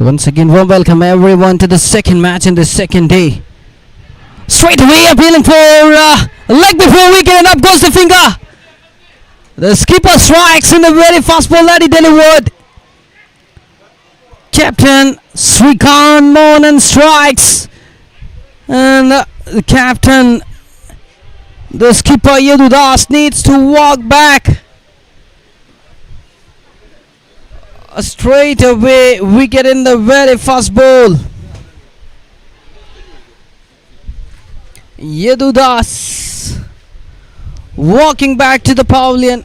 So once again, warm welcome everyone to the second match in the second day. Straight away appealing for a leg before wicket, and up goes the finger. The skipper strikes in the very fast ball that he delivered. Captain Srikanth Mohan strikes, and the captain, the skipper Yadu Das, needs to walk back. Straight away wicket in the very first ball. Yadu Das walking back to the pavilion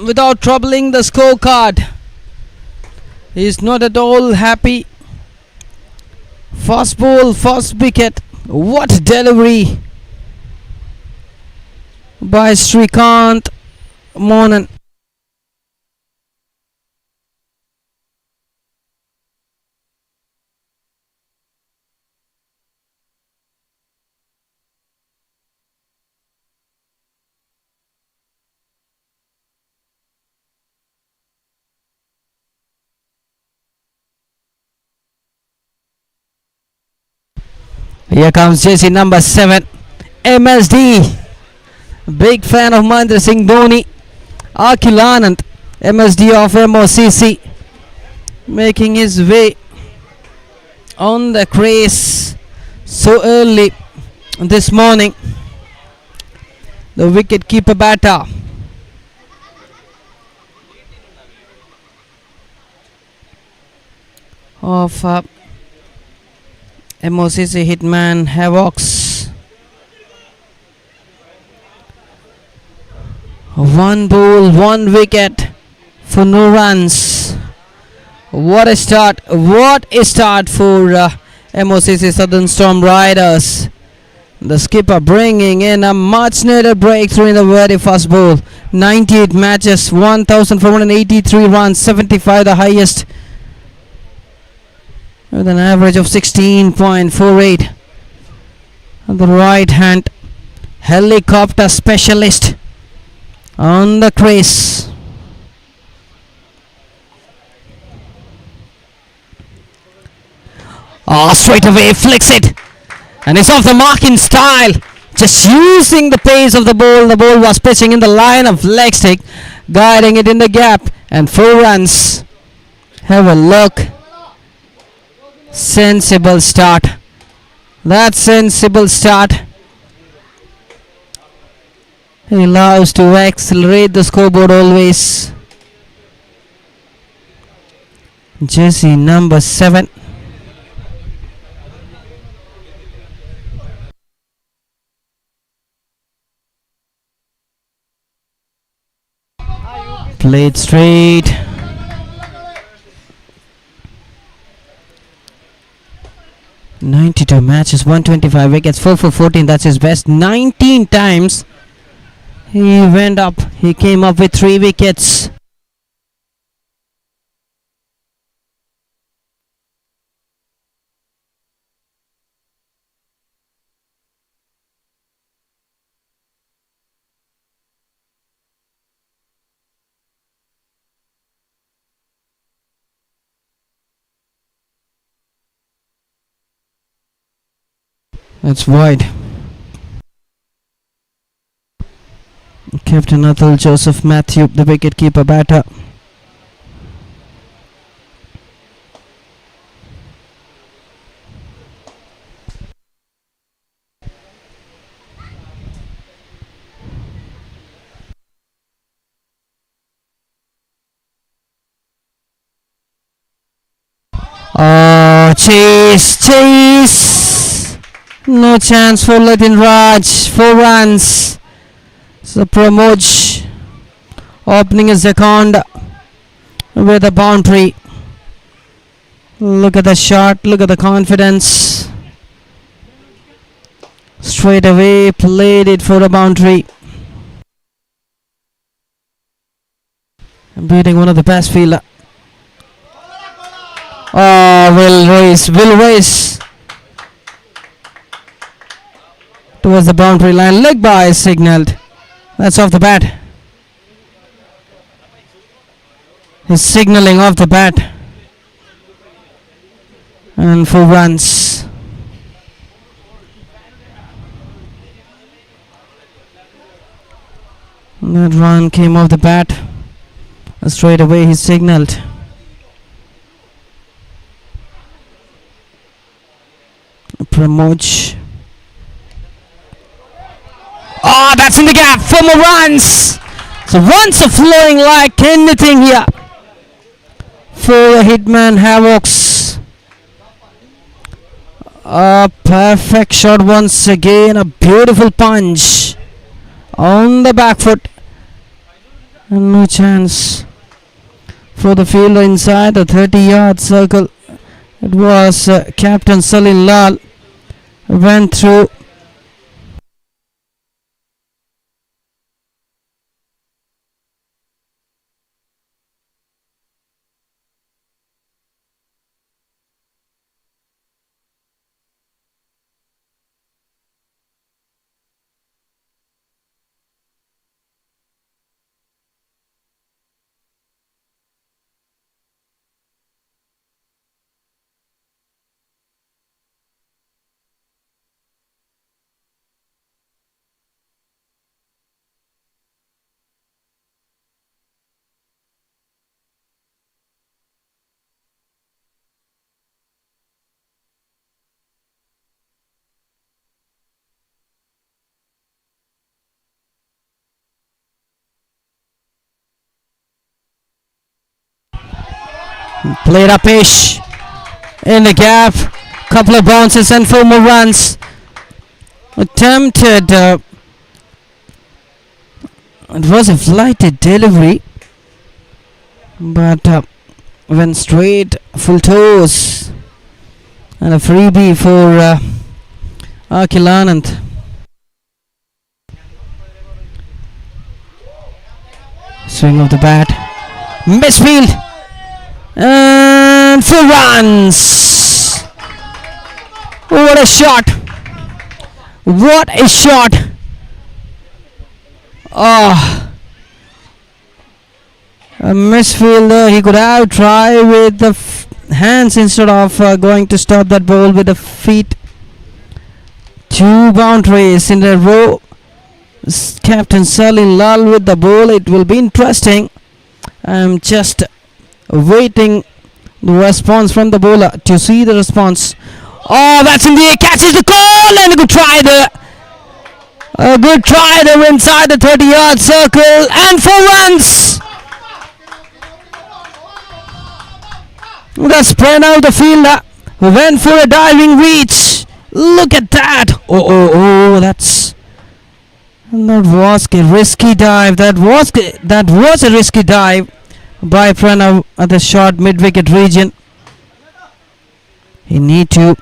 without troubling the scorecard. He is not at all happy. First ball, first wicket. What delivery by Srikanth Mohan. Here comes jersey number 7, MSD. Big fan of Mahendra Singh Dhoni. Akhil Anand, MSD of MOCC, making his way on the crease so early this morning. The wicket keeper batter. Of MOCC Hitman Havocs. One ball, one wicket for no runs. What a start! What a start for MOCC Southern Stormriders. The skipper bringing in a much needed breakthrough in the very first ball. 98 matches, 1,483 runs, 75 the highest, with an average of 16.48. The right hand helicopter specialist on the crease. Straight away flicks it, and it's off the mark in style, just using the pace of the ball. The ball was pitching in the line of leg stick, guiding it in the gap, and 4 runs. Have a look. Sensible start. That sensible start. He loves to accelerate the scoreboard always. Jersey number 7. Played straight. .92 matches, 125 wickets, 4 for 14. That's his best. 19 times he went up. He came up with 3 wickets. That's wide. Captain Atul Joseph Matthew, the wicket-keeper batter. Chase. No chance for Latin Raj. 4 runs. So Pramoj opening his account with a boundary. Look at the shot. Look at the confidence. Straight away played it for a boundary. Beating one of the best fielder. Will race towards the boundary line. Leg by is signalled. That's off the bat. He's signalling off the bat. and 4 runs. That run came off the bat. Straight away he signaled. Pramoj. Oh, that's in the gap. 4 more runs. So runs are flowing like anything here for Hitman Havocs. A perfect shot once again. A beautiful punch on the back foot. And no chance for the fielder inside the 30-yard circle. It was Captain Salil Lal went through. Played up ish in the gap. Couple of bounces and 4 more runs. Attempted. It was a flighted delivery, but went straight full toes. And a freebie for Akil Anand. Swing of the bat. Misfield. And 4 runs. What a shot. What a shot. Oh. A misfielder. He could have tried with the hands instead of going to stop that ball with the feet. 2 boundaries in a row. Captain Salil Lal with the ball. It will be interesting. I'm just waiting the response from the bowler to see the response. Oh, that's in the air, catches the call, and a good try there. A good try there inside the 30-yard circle, and 4 runs. That's spread out the fielder. Went for a diving reach. Look at that. Oh, that was a risky dive. That was a risky dive by Pranav at the short mid-wicket region. He need to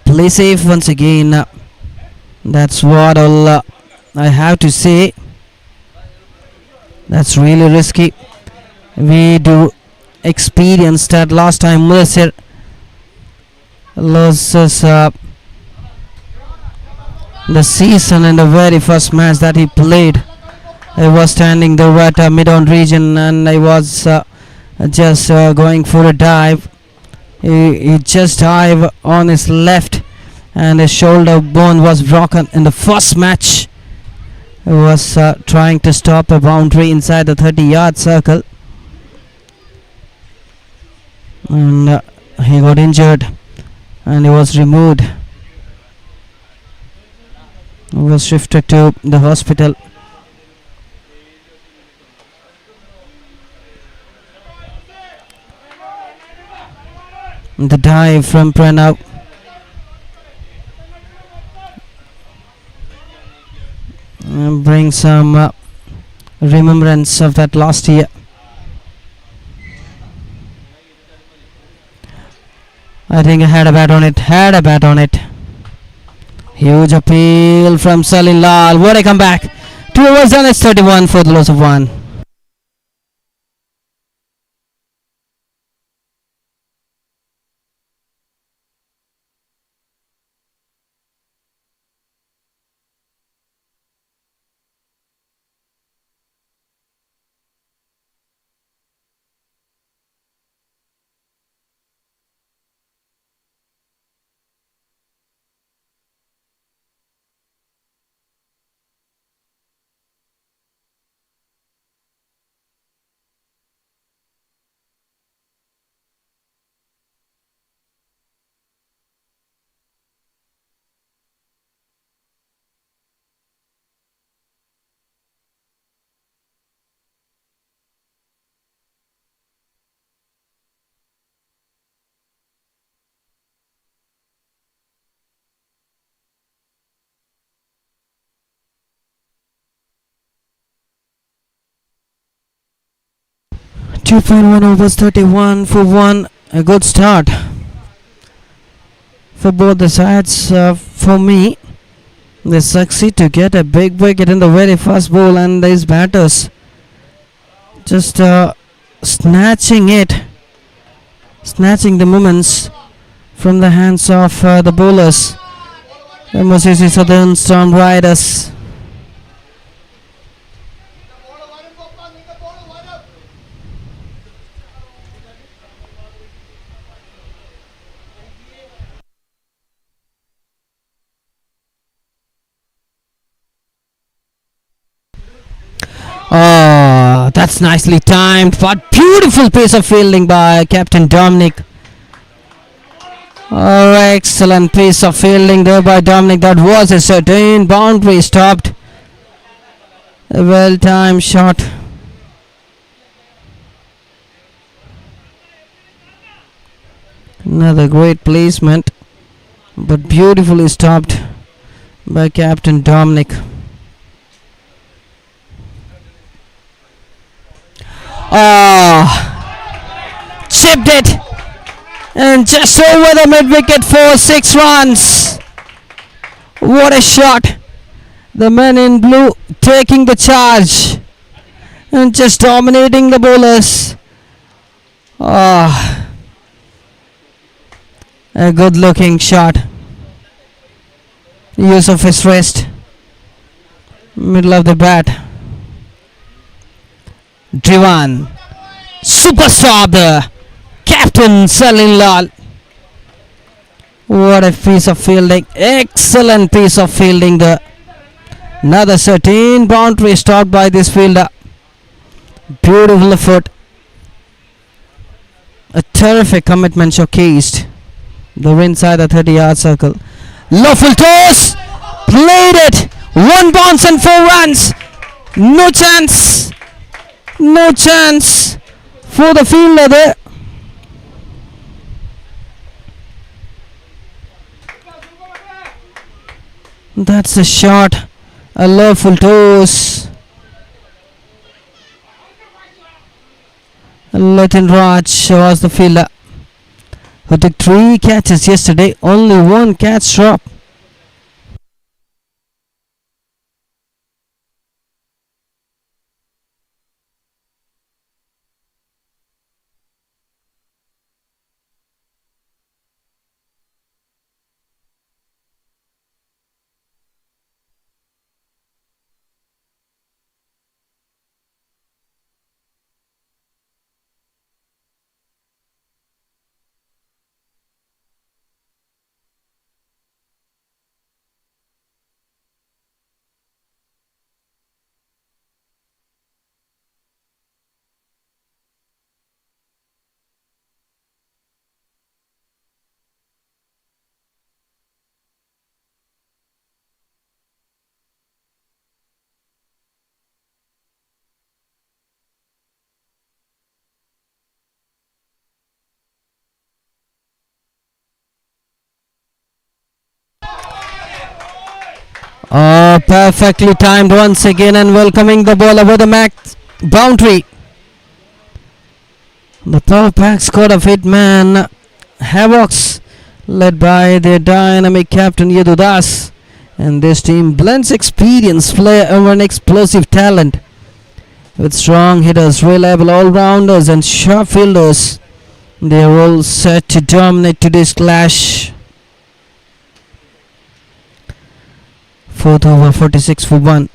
play safe once again. That's what all I have to say. That's really risky. We do experience that last time Mercer loses the season in the very first match that he played. I was standing there at mid-on region and I was just going for a dive. He just dived on his left and his shoulder bone was broken in the first match. He was trying to stop a boundary inside the 30-yard circle and he got injured and he was removed. He was shifted to the hospital. The dive from Pranav. Bring some remembrance of that last year. I think I had a bat on it. Huge appeal from Salil Lal. What a comeback. 2 overs done. It's 31 for the loss of 1. 2.1 overs, 31 for 1. A good start for both the sides. For me, they succeed to get a big wicket in the very first ball, and these batters just snatching the moments from the hands of the bowlers. MOCC Southern Storm Riders. Oh, that's nicely timed, but beautiful piece of fielding by Captain Dominic. Oh, excellent piece of fielding there by Dominic. That was a certain boundary stopped. A well-timed shot. Another great placement, but beautifully stopped by Captain Dominic. Oh, chipped it, and just over the mid wicket for 6 runs. What a shot! The men in blue taking the charge and just dominating the bowlers. Oh, a good looking shot. Use of his wrist, middle of the bat. Driven, superstar the Captain Salim Lal. What a piece of fielding, excellent piece of fielding there. Another certain boundary stopped by this fielder. Beautiful effort, a terrific commitment showcased. The inside the 30-yard circle. Lawful toss, played it, 1 bounce and 4 runs. No chance. No chance for the fielder there. That's a shot. A lawful toss. Latin Raj was the fielder who took 3 catches yesterday. Only 1 catch drop. Oh, perfectly timed once again, and welcoming the ball over the max boundary. The power pack squad of Hitman Havocs, led by their dynamic captain Yadu Das, and this team blends experience, flair, and explosive talent with strong hitters, reliable all-rounders, and sharp fielders. They are all set to dominate today's clash. 4th over, 46 for 1.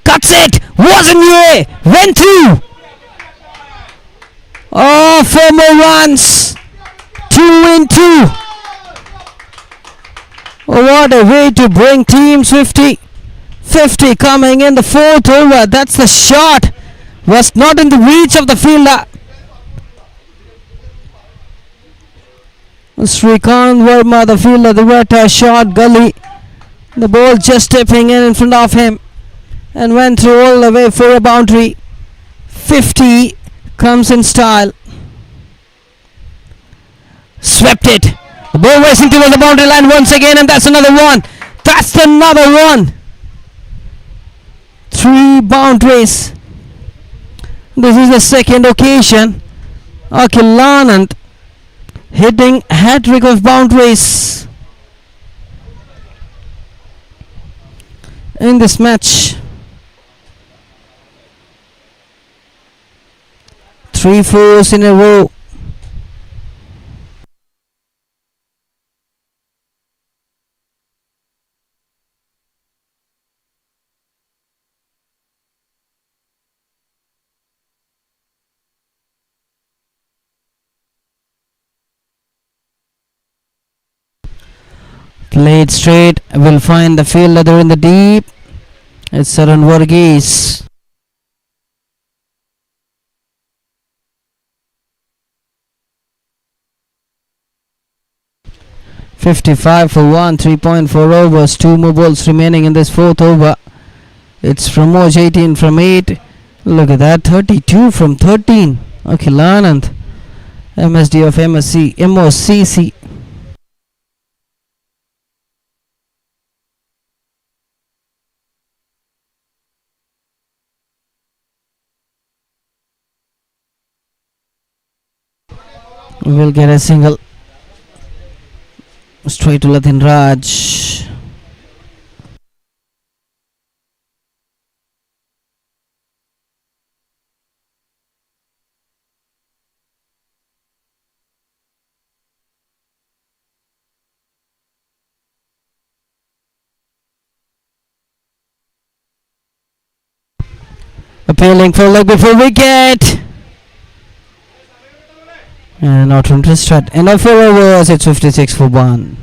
Cuts it! Wasn't way! Went through! Oh, 4 more runs! 2 in 2! Oh, what a way to bring teams 50 coming in the 4th over. That's the shot! Was not in the reach of the fielder. Srikanth Verma, the fielder, the batter, shot gully. The ball just stepping in front of him and went through all the way for a boundary. 50 comes in style. Swept it. The ball racing towards the boundary line once again, and that's another one. That's another one. 3 boundaries. This is the second occasion Akhil Anand hitting hat-trick of boundaries in this match. 3 fours in a row. Played straight, will find the fielder there in the deep. It's Arun Varghese. $55 for 1, 3.4 overs, 2 more balls remaining in this 4th over. It's Pramod 18 from 8. Look at that, 32 from 13. Akhil Anand, MSD of MOCC. Will get a single straight to Latin Raj. Appealing for leg before wicket. And not interested. End of 4 overs, it's 56 for 1.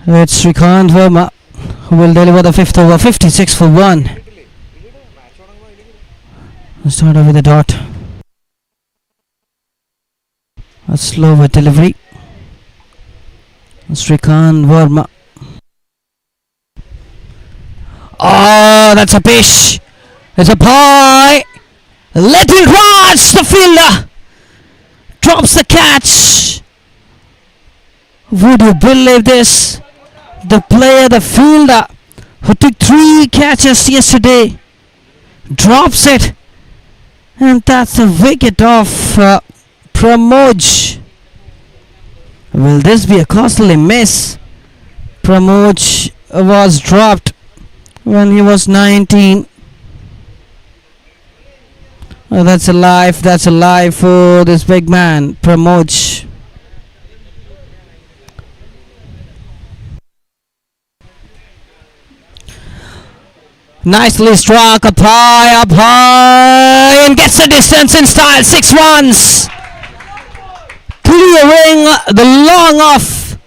It's Srikanth Verma who will deliver the 5th over, 56 for 1. Let's start off with a dot. A slower delivery. Srikanth Verma. Oh, that's a pish. It's a pie. Little Raj, the fielder, drops the catch. Would you believe this? The player, the fielder, who took 3 catches yesterday, drops it. And that's a wicket of Pramod. Will this be a costly miss? Pramod was dropped when he was 19. Oh, that's a life for this big man, Pramod. Nicely struck, up high, and gets the distance in style. 6 runs, clearing the long off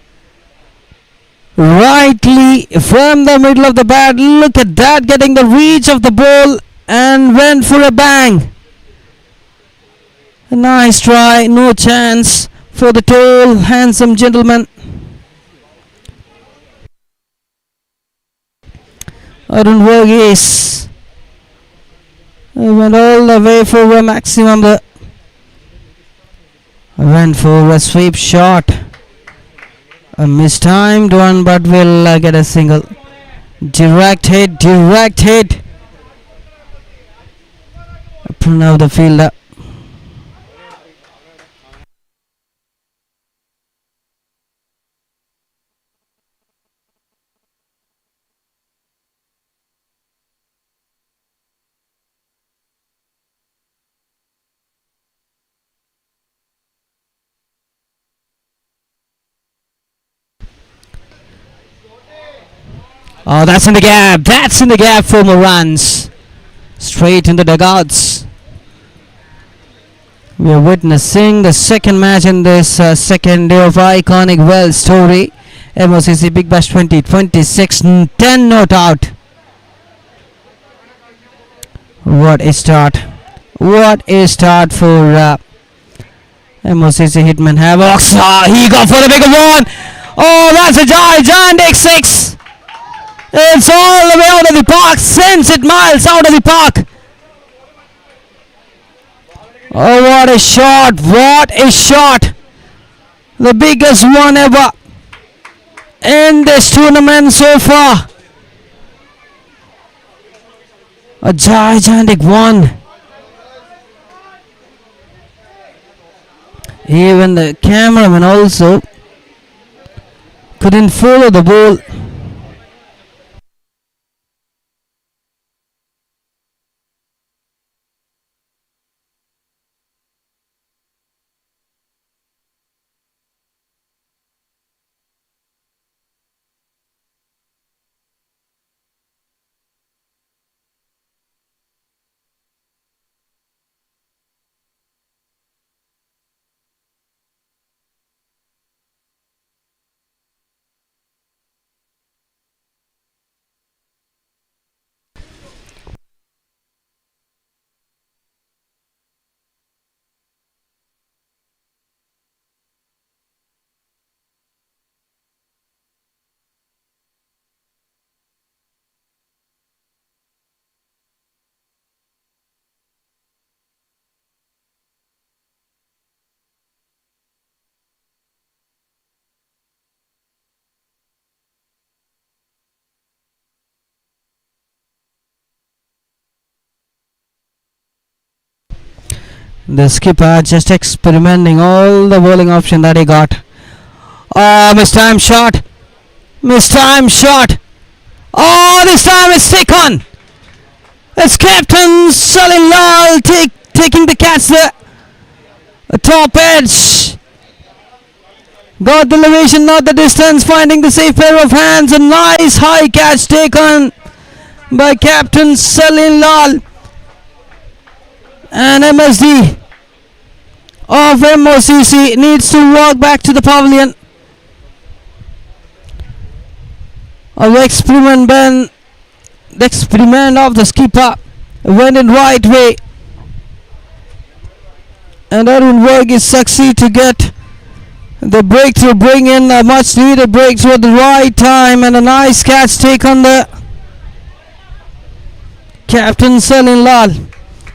rightly from the middle of the bat. Look at that, getting the reach of the ball and went for a bang. A nice try, no chance for the tall, handsome gentleman. Arun Varghese went all the way for a maximum. Went for a sweep shot. A mistimed one, but will get a single. Direct hit, direct hit. Now the fielder. Oh, that's in the gap. That's in the gap for more runs. Straight in the dugouts. We are witnessing the second match in this second day of iconic well story. MOCC Big Bash 2026, 10 not out. What a start. What a start for MOCC Hitman Havocs. He got for the bigger one. Oh, that's a gigantic 6. It's all the way out of the park. Sends it miles out of the park. Oh, what a shot. What a shot. The biggest one ever in this tournament so far. A gigantic one. Even the cameraman also couldn't follow the ball. The skipper just experimenting all the bowling option that he got. Oh, mistimed shot. Mistimed shot. Oh, this time it's taken. It's Captain Salim Lal taking the catch there. A top edge. Got the elevation, not the distance. Finding the safe pair of hands. A nice high catch taken by Captain Salim Lal. And MSD of MOCC needs to walk back to the pavilion. The experiment of the skipper went in right way, and Arun Varghese succeed to get the breakthrough, bring in a much needed breakthrough at the right time, and a nice catch take on the Captain Salim Lal.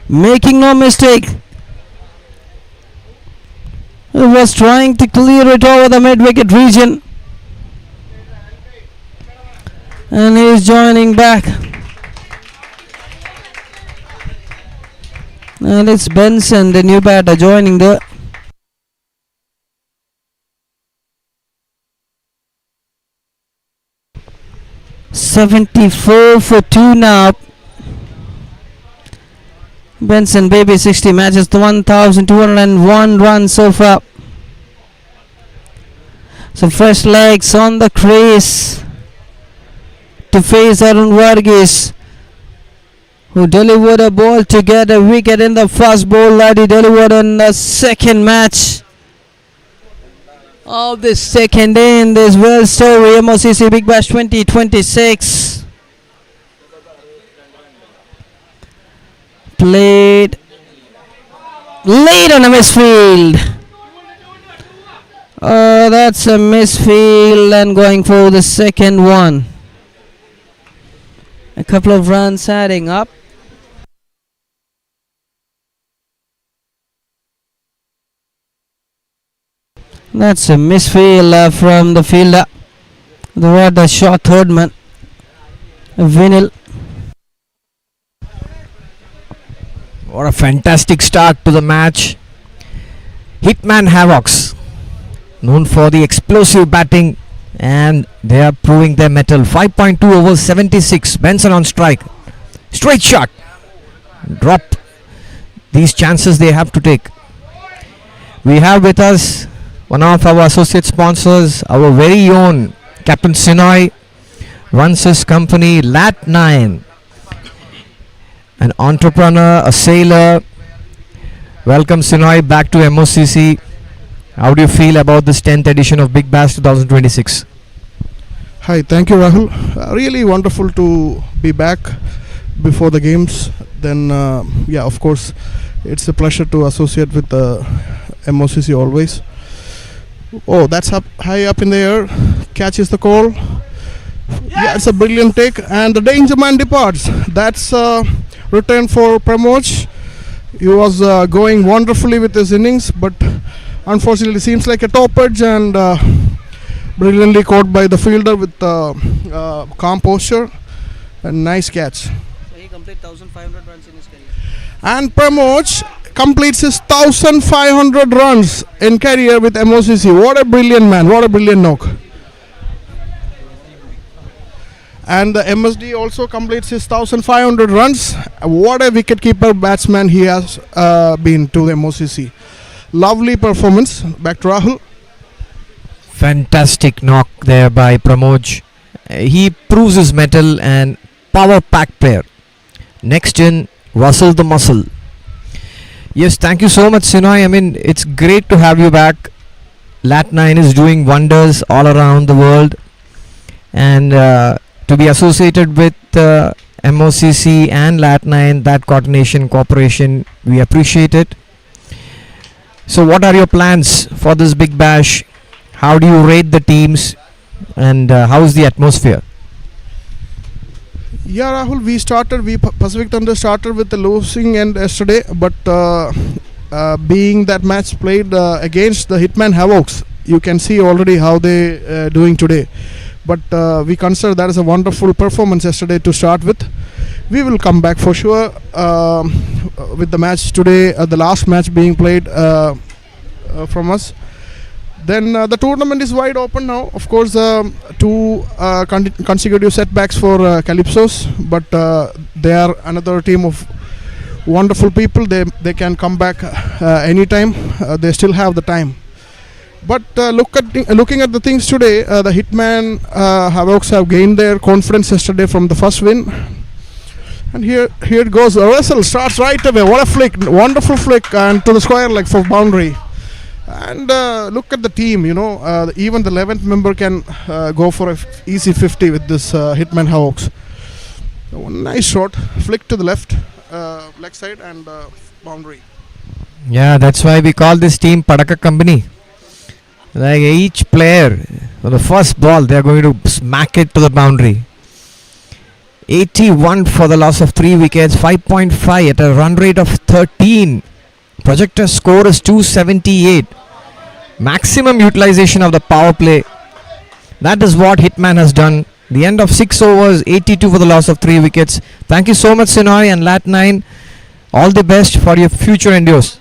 Making no mistake, he was trying to clear it over the mid-wicket region, and he is joining back. And it's Benson, the new batter, joining the 74 for 2 now. Benson baby 60 matches, 1,201 runs so far. So fresh legs on the crease to face Arun Varghese, who delivered a ball to get a wicket in the first ball that he delivered in the second match of this second day in this world story MOCC Big Bash 2026. Played late on a misfield. That's a misfield, and going for the second one. A couple of runs adding up. That's a misfield from the fielder. The short third man. Vinyl. What a fantastic start to the match. Hitman Havocs, known for the explosive batting, and they are proving their mettle. 5.2 over 76. Benson on strike. Straight shot. Drop these chances they have to take. We have with us one of our associate sponsors, our very own Captain Sinoy, runs his company Lat 9. An entrepreneur, a sailor. Welcome Sinoy back to MOCC. How do you feel about this 10th edition of Big Bash 2026? Hi, thank you, Rahul. Really wonderful to be back before the games. Then, yeah, of course, it's a pleasure to associate with MOCC always. Oh, that's up high up in the air. Catches the call. Yeah, it's a brilliant take, and the danger man departs. That's return for Pramod. He was going wonderfully with his innings, but unfortunately seems like a top edge, and brilliantly caught by the fielder with calm posture and nice catch. So he completed 1,500 runs in his career. And Pramod completes his 1,500 runs in career with MOCC. What a brilliant man! What a brilliant knock! And the MSD also completes his 1,500 runs. What a wicketkeeper batsman he has been to the MOCC. Lovely performance. Back to Rahul. Fantastic knock there by Pramod. He proves his mettle and power pack player. Next in, Russell the Muscle. Yes, thank you so much, Sinoy. I mean, it's great to have you back. Lat 9 is doing wonders all around the world. And to be associated with MOCC and Lat 9, that coordination, cooperation, we appreciate it. So what are your plans for this Big Bash? How do you rate the teams, and how is the atmosphere? Yeah, Rahul, we Pacific Thunder started with the losing end yesterday, but being that match played against the Hitman Havocs, you can see already how they doing today. But we consider that as a wonderful performance yesterday to start with. We will come back for sure with the match today, the last match being played from us. Then the tournament is wide open now. Of course, two consecutive setbacks for Calypsos, but they are another team of wonderful people. They can come back anytime. They still have the time. But looking at the things today, the Hitman Havocs have gained their confidence yesterday from the first win. And here it goes. Russell starts right away. What a flick! Wonderful flick, and to the square leg for boundary. And look at the team. Even the 11th member can go for a easy 50 with this Hitman Havocs. Nice shot, flick to the left, leg side, and boundary. Yeah, that's why we call this team Padaka Company. Like each player, on the first ball, they are going to smack it to the boundary. 81 for the loss of 3 wickets, 5.5 at a run rate of 13. Projector score is 278. Maximum utilization of the power play. That is what Hitman has done. The end of 6 overs, 82 for the loss of 3 wickets. Thank you so much, Sinoy and Lat 9. All the best for your future endeavors.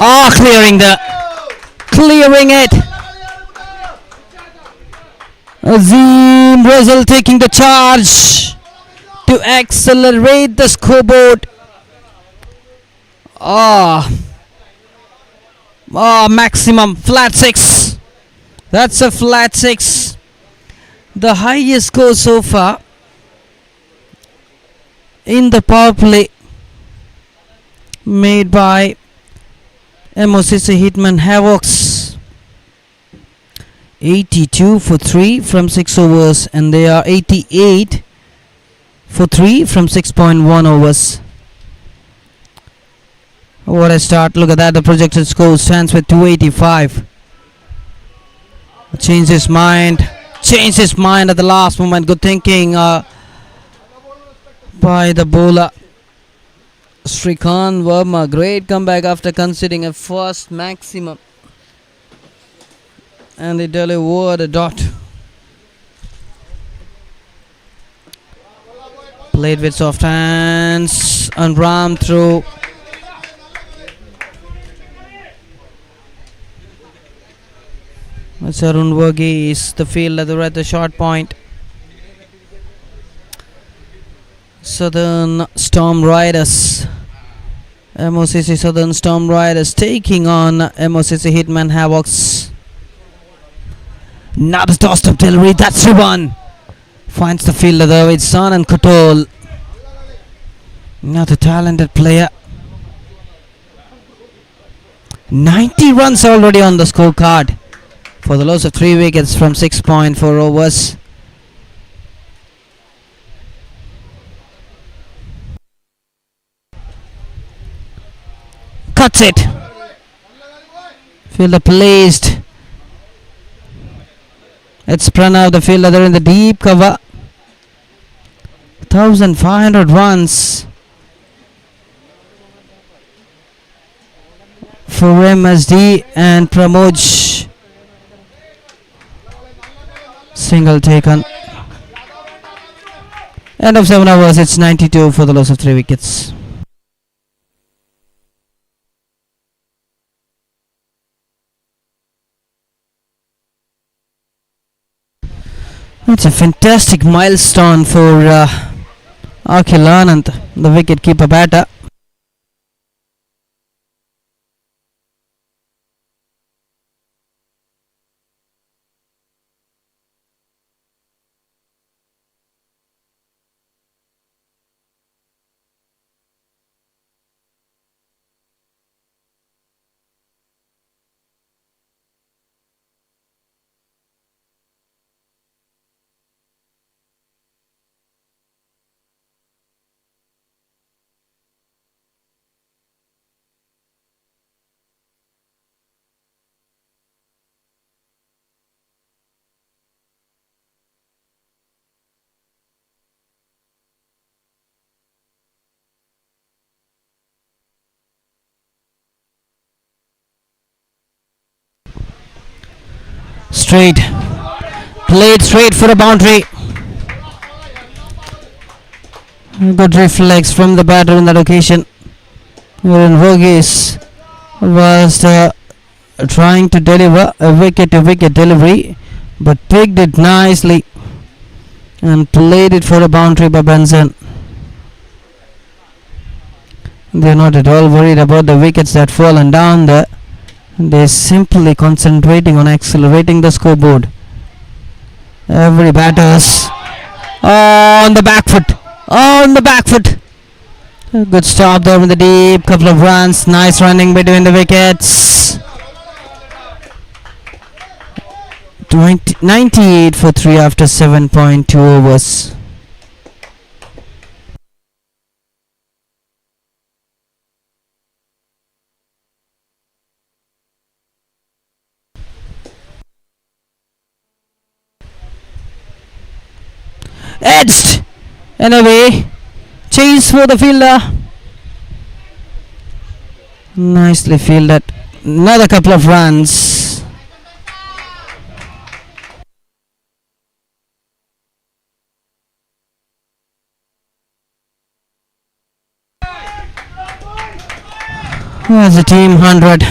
Ah, clearing it. Azim Brazil taking the charge to accelerate the scoreboard. Maximum flat 6. That's a flat 6. The highest score so far in the power play made by MOCC Hitman Havocs. 82 for 3 from 6 overs, and they are 88 for 3 from 6.1 overs. What a start. Look at that. The projected score stands with 285. Changed his mind at the last moment. Good thinking by the bowler Srikanth Verma. Great comeback after conceding a first maximum, and they delivered a dot. Played with soft hands and rammed through. Arun Verghese, the fielder, they're at the short point. Southern Stormriders. MOCC Southern Stormriders taking on MOCC Hitman Havocs. Not a tossed up delivery. That's the one. Finds the fielder though. It's Anand Kotol. Not a talented player. 90 runs already on the scorecard for the loss of 3 wickets from 6.4 overs. Cuts it. Fielder placed. It's Pranav, the fielder. They're in the deep cover. 1,500 runs for MSD and Pramod. Single taken. End of 7 overs. It's 92 for the loss of 3 wickets. It's a fantastic milestone for Akhil Anand, the wicket-keeper batter. Straight. Played straight for a boundary. Good reflex from the batter in that occasion. Wherein Verghese was trying to deliver a wicket-to-wicket delivery, but picked it nicely and played it for a boundary by Benson. They're not at all worried about the wickets that fallen down there. They're simply concentrating on accelerating the scoreboard. Every batter's on the back foot. On the back foot. A good stop there in the deep. Couple of runs. Nice running between the wickets. 98 for 3 after 7.2 overs. Edged and away. Chase for the fielder. Nicely fielded. Another couple of runs. As a team 100.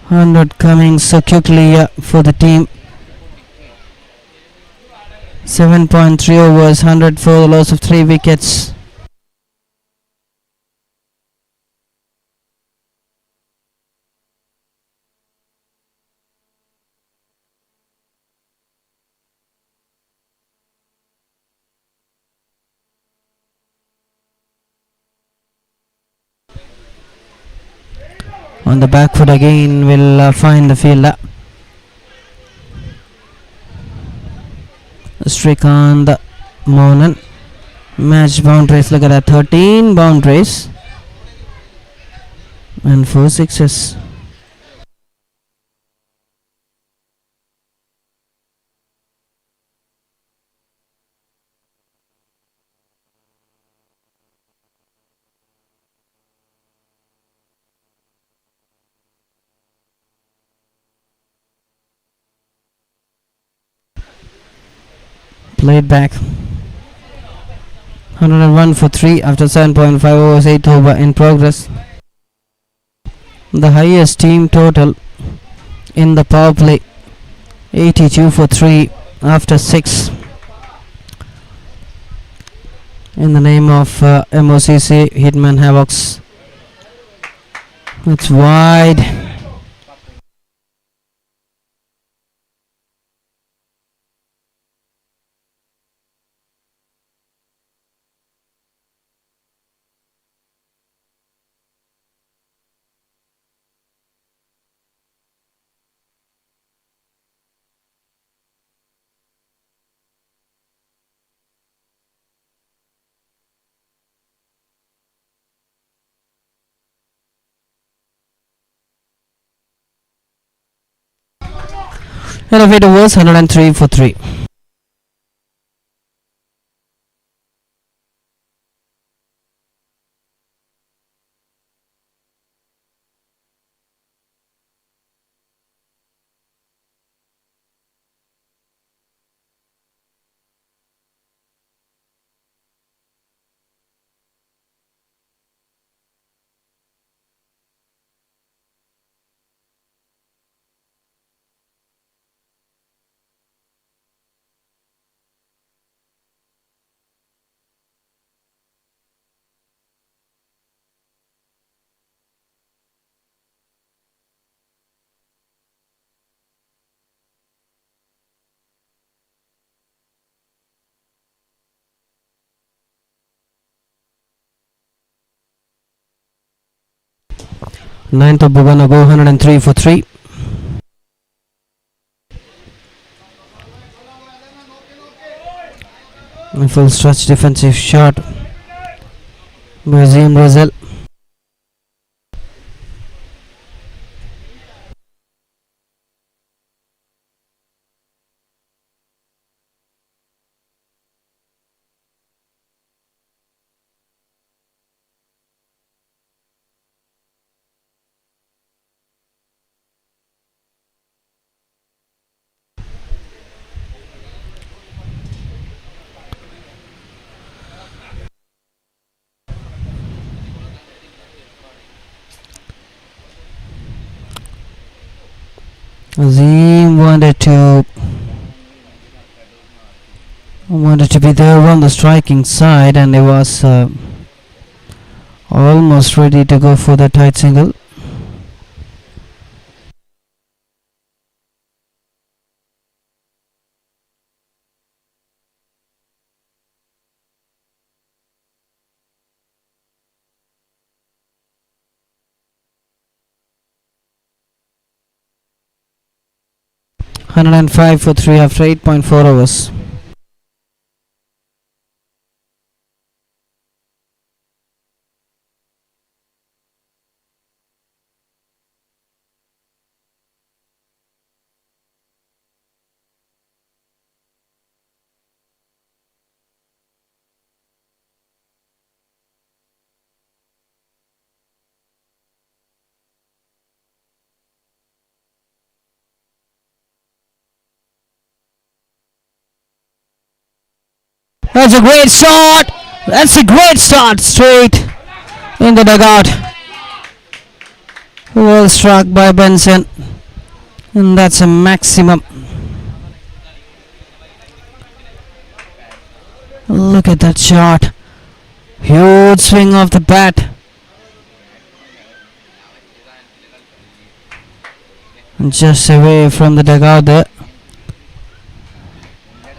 100 coming so quickly for the team. 7.3 overs, 100 for the loss of 3 wickets. On the back foot again, will find the fielder. Srikanth Mohan. Match boundaries, look at that, 13 boundaries and 4 sixes. Played back. 101 for 3 after 7.5 overs, 8 over in progress. The highest team total in the power play, 82 for 3 after 6. In the name of MOCC Hitman Havocs. It's wide. Elevator was 103 for 3. Ninth over gonna go 103 for 3. A full stretch defensive shot by Zim Razel. Azim wanted to be there on the striking side, and he was almost ready to go for the tight single. $105 for 3 after 8.4 overs. That's a great shot! That's a great start straight in the dugout. Well struck by Benson. And that's a maximum. Look at that shot. Huge swing of the bat. Just away from the dugout there.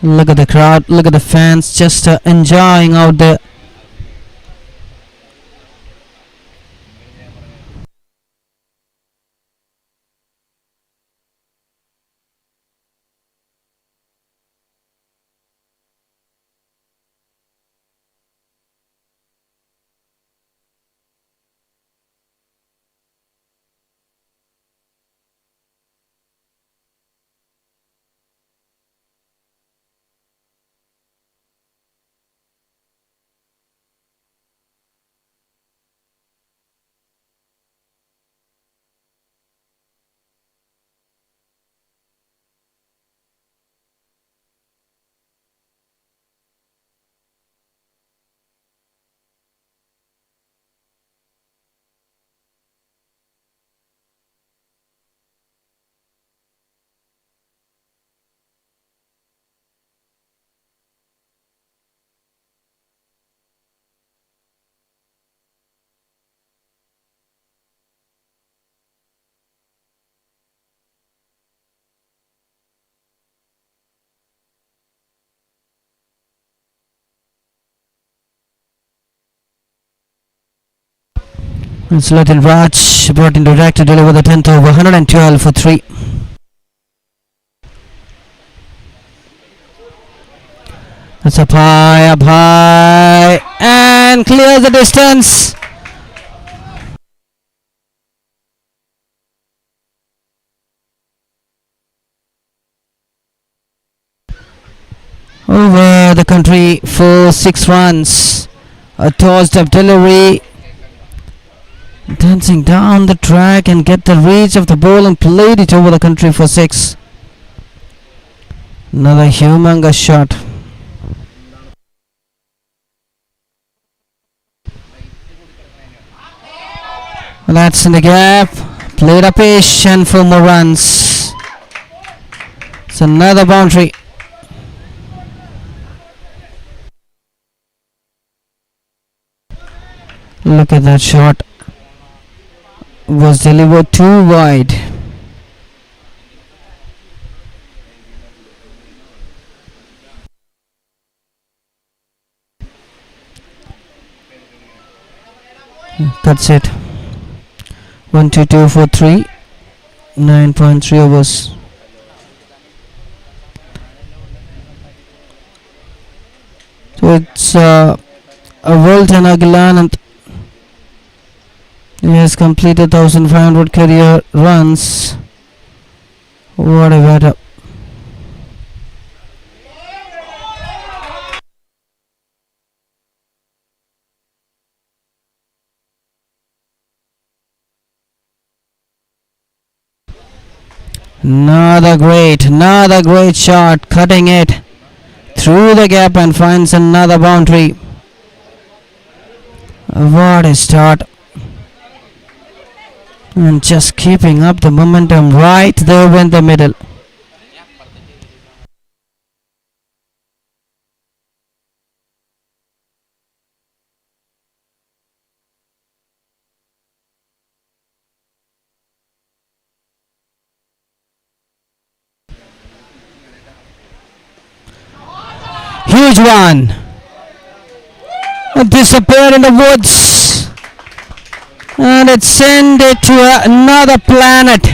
Look at the crowd. Look at the fans just enjoying out there. It's Latin Raj brought in direct to deliver the 10th over, 112 for 3. That's up high, and clears the distance. Over the country for 6 runs. A tossed up delivery. Dancing down the track and get the reach of the ball and played it over the country for 6. Another humongous shot. That's in the gap. Played up ish and 4 more runs. It's another boundary. Look at that shot. Was delivered too wide. That's it. 1 2 2 4 3. 9.3 overs. So it's a World and Aguilan. He has completed 1,500 career runs. What a batter. Another great shot, cutting it through the gap and finds another boundary. What a start. And just keeping up the momentum right there in the middle. Huge one. Disappeared in the woods. And it sent it to another planet.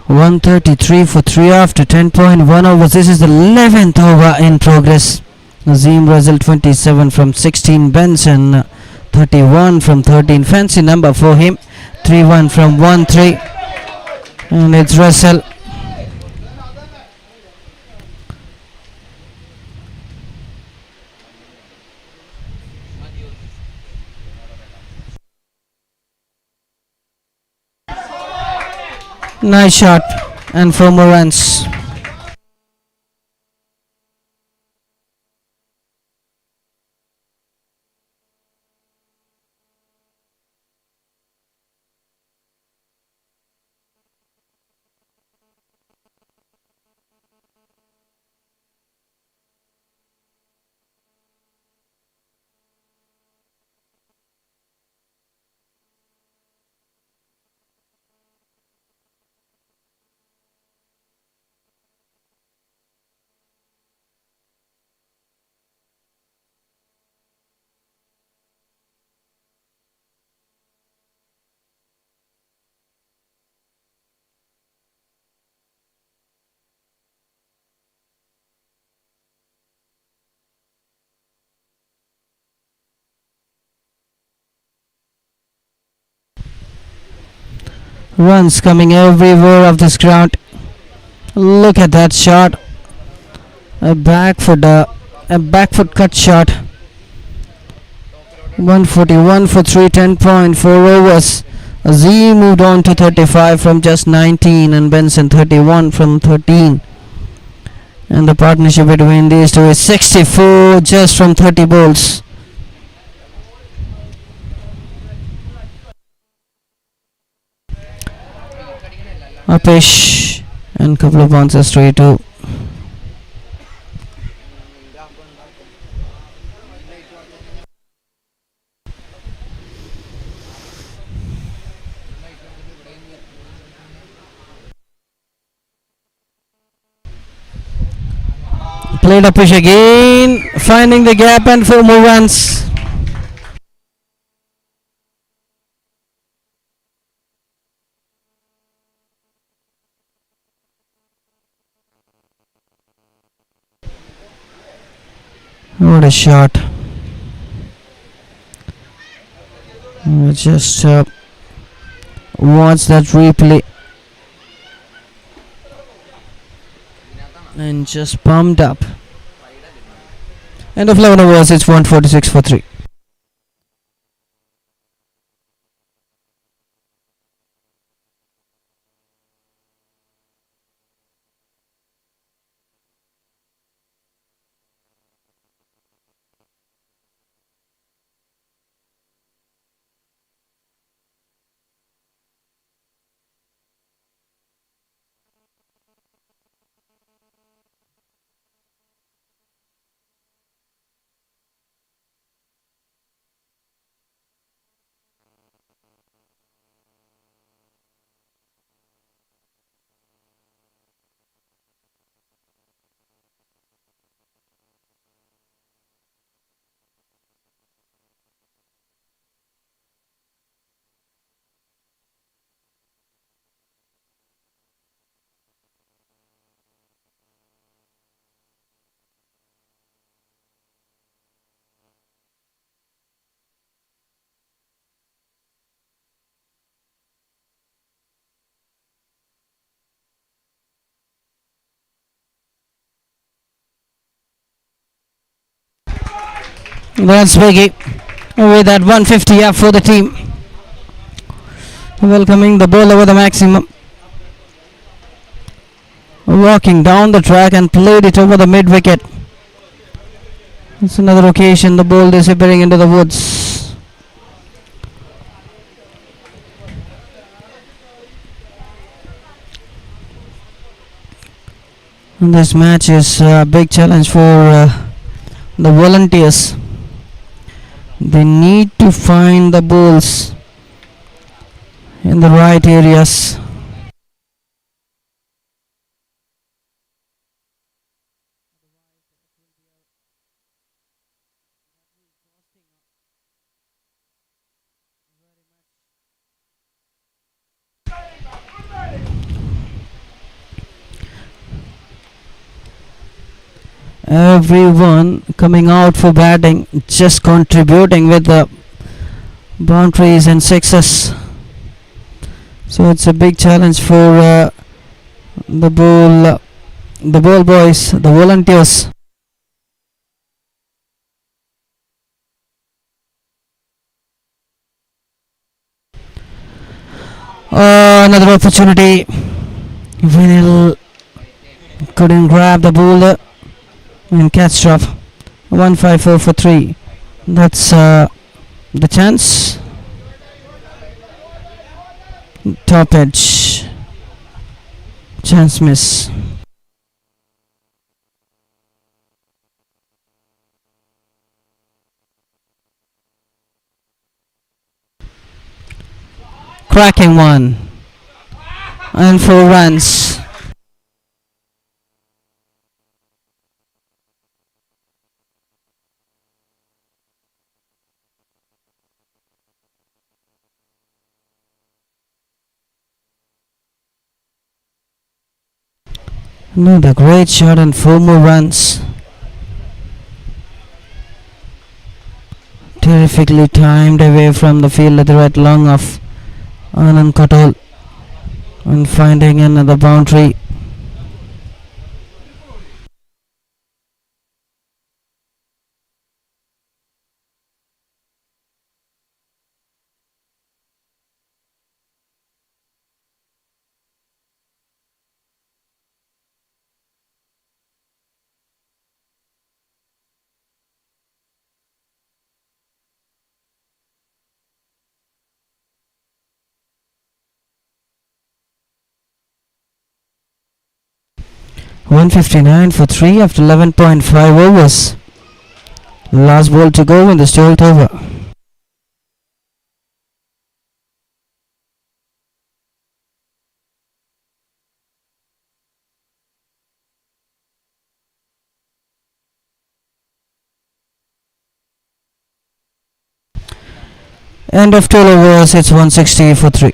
133 for 3 after 10.1 overs. This is the 11th over in progress. Nazim Russell 27 from 16. Benson 31 from 13. Fancy number for him. 3-1 from 1-3. And it's Russell. Nice shot and 4 more runs. Runs coming everywhere of this ground. Look at that shot. A back foot cut shot. 141 for 3, 10.4 overs. Z moved on to 35 from just 19 and Benson 31 from 13. And the partnership between these two is 64 just from 30 balls. Upish and couple of bounces straight to played Upish again, finding the gap and 4 more runs. What a shot. Just watch that replay. And just pumped up. End of 11 overs, it's 146 for 3. That's Biggie with that 150 up for the team. Welcoming the ball over the maximum. Walking down the track and played it over the mid wicket. It's another occasion the ball disappearing into the woods. And this match is a big challenge for the volunteers. They need to find the balls in the right areas. Everyone coming out for batting, just contributing with the boundaries and sixes. So it's a big challenge for the ball boys, the volunteers. Another opportunity. Vinil couldn't grab the ball and catch drop. 154 for 3. That's the chance. Top edge. Chance miss. Cracking one. And 4 runs. Another great shot and 4 more runs. Terrifically timed away from the field at the right lung of Anand Kotol and finding another boundary. .159 for 3 after 11.5 overs. Last ball to go in the 12th over. End of 12 overs, it's 160 for 3.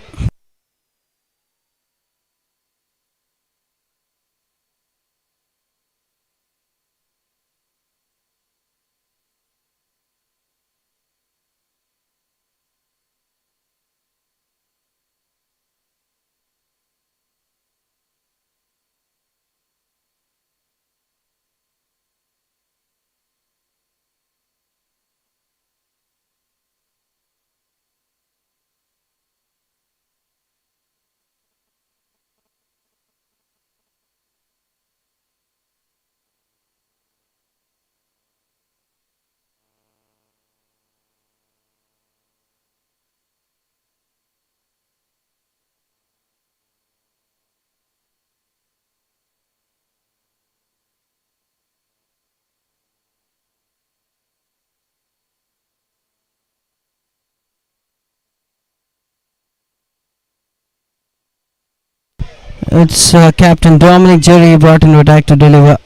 It's Captain Dominic Jerry brought in attack to deliver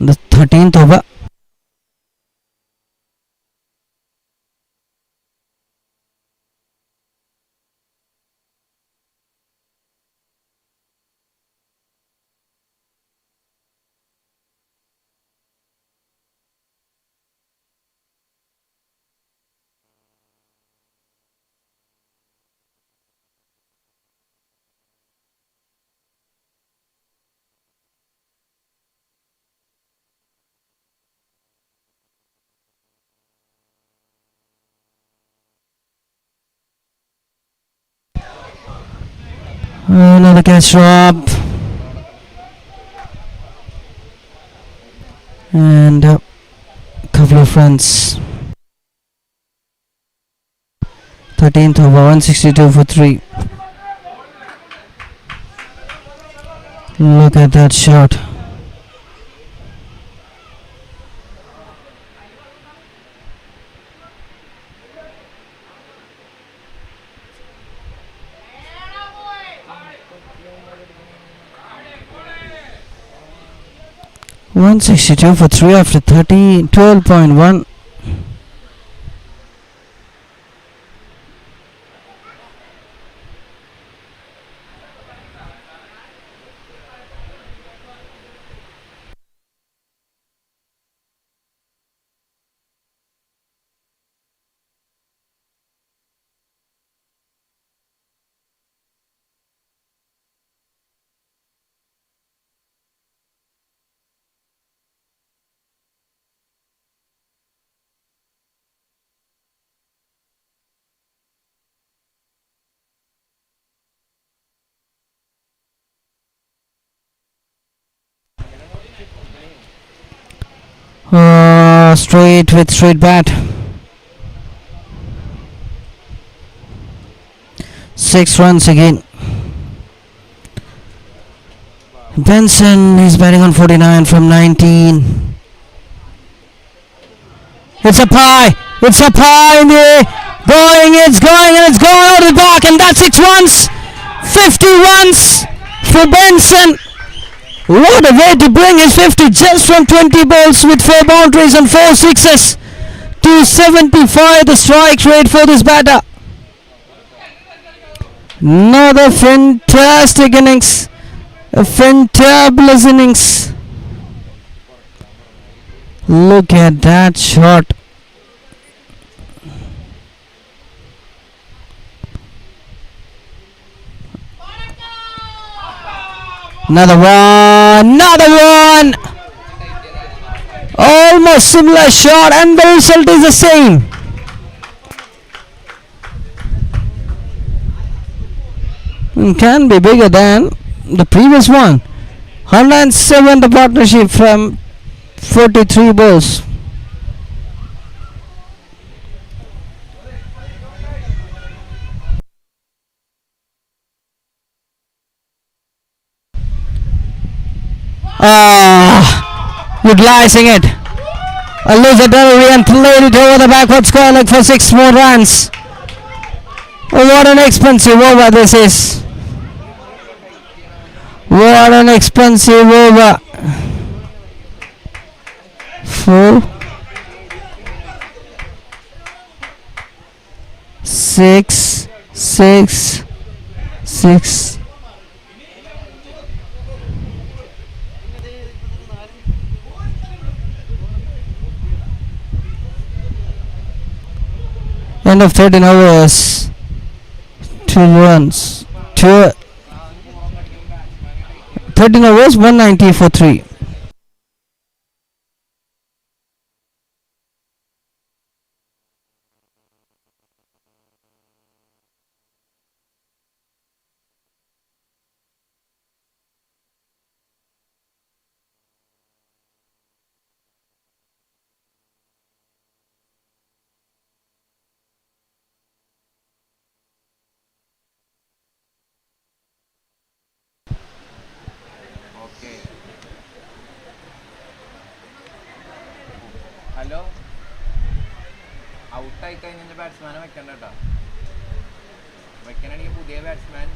the 13th over. Another catch drop. And a couple of runs. 13th over, 162 for 3. Look at that shot. .162 for 3 after 12.1. straight with straight bat. 6 runs again. Benson is batting on 49 from 19. It's up high. It's up high in the air. Going, it's going, and it's going out of the park, and that's 6 runs. 50 runs for Benson. What a way to bring his 50 just from 20 balls with 4 boundaries and 4 sixes. 275 the strike rate for this batter. Another fantastic innings. A fantabulous innings. Look at that shot. Another one. Almost similar shot, and the result is the same. Can be bigger than the previous one. 107 the partnership from 43 balls. Utilizing it. A loser delivery and played it over the backward square leg for 6 more runs. Oh, what an expensive over this is. What an expensive over. 4, 6, 6, 6. End of 13 overs. 2 runs. 13 overs, 190 for 3. Hello ഔട്ടായി കഴിഞ്ഞ ബാറ്റ്സ്മാനെ വെക്കണ്ട കേട്ടോ. വെക്കണമെങ്കിൽ പുതിയ batsman,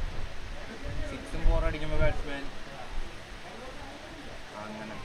6ഉം 4 അടിക്കുമ്പോൾ batsman അങ്ങനെ.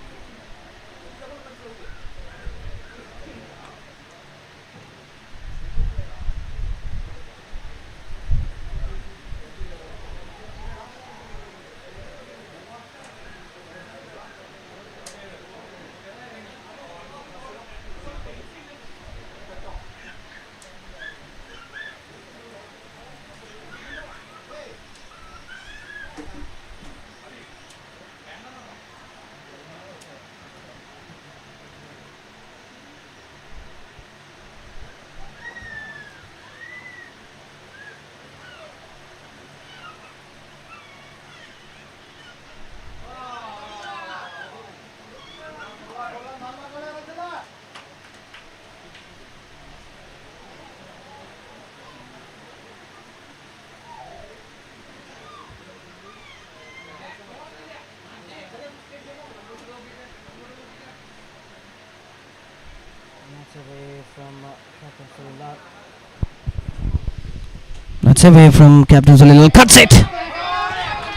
That's away from Captain Salilal. Cuts it.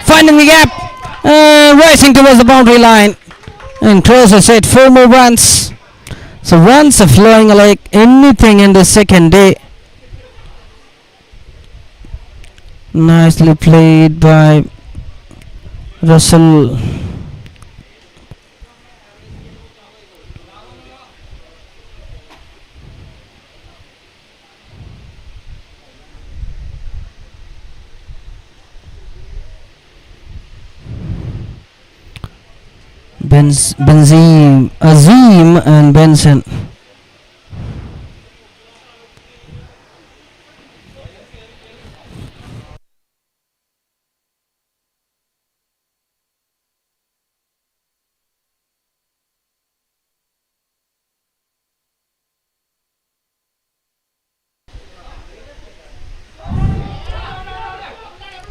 Finding the gap. Racing towards the boundary line. And closes it. 4 more runs. So runs are flowing like anything in the second day. Nicely played by Russell. Azim and Benson.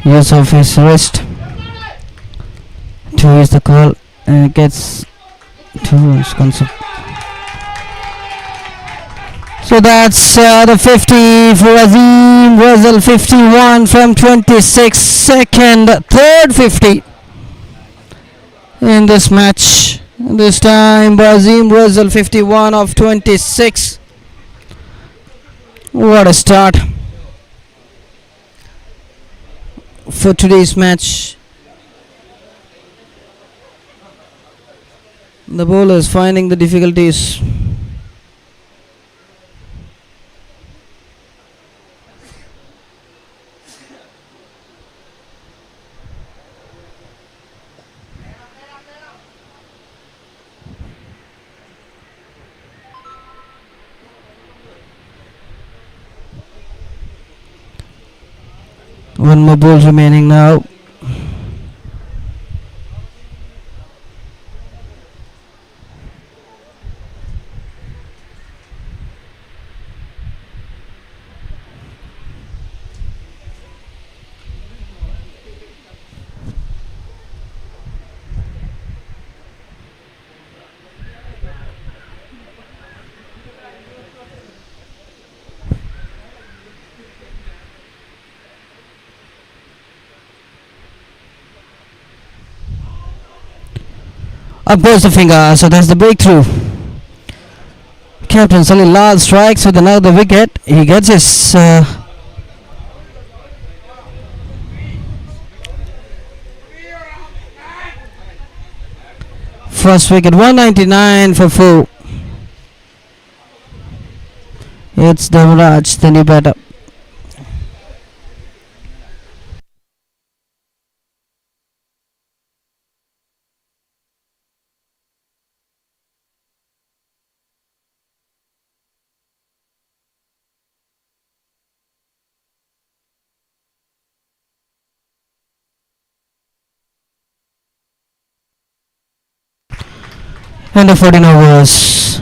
use of his wrist to use the call, and gets 2 runs. So that's the 50 for Azim Razel, 51 from 26. Second, third 50 in this match. This time Azim Razel, 51 of 26. What a start for today's match. The bowlers finding the difficulties. One more ball remaining now. Up goes the finger, so that's the breakthrough. Captain Salil Lal strikes with another wicket. He gets his first wicket, 199 for 4. It's Dhamaraj, the new batter. And the 14 overs.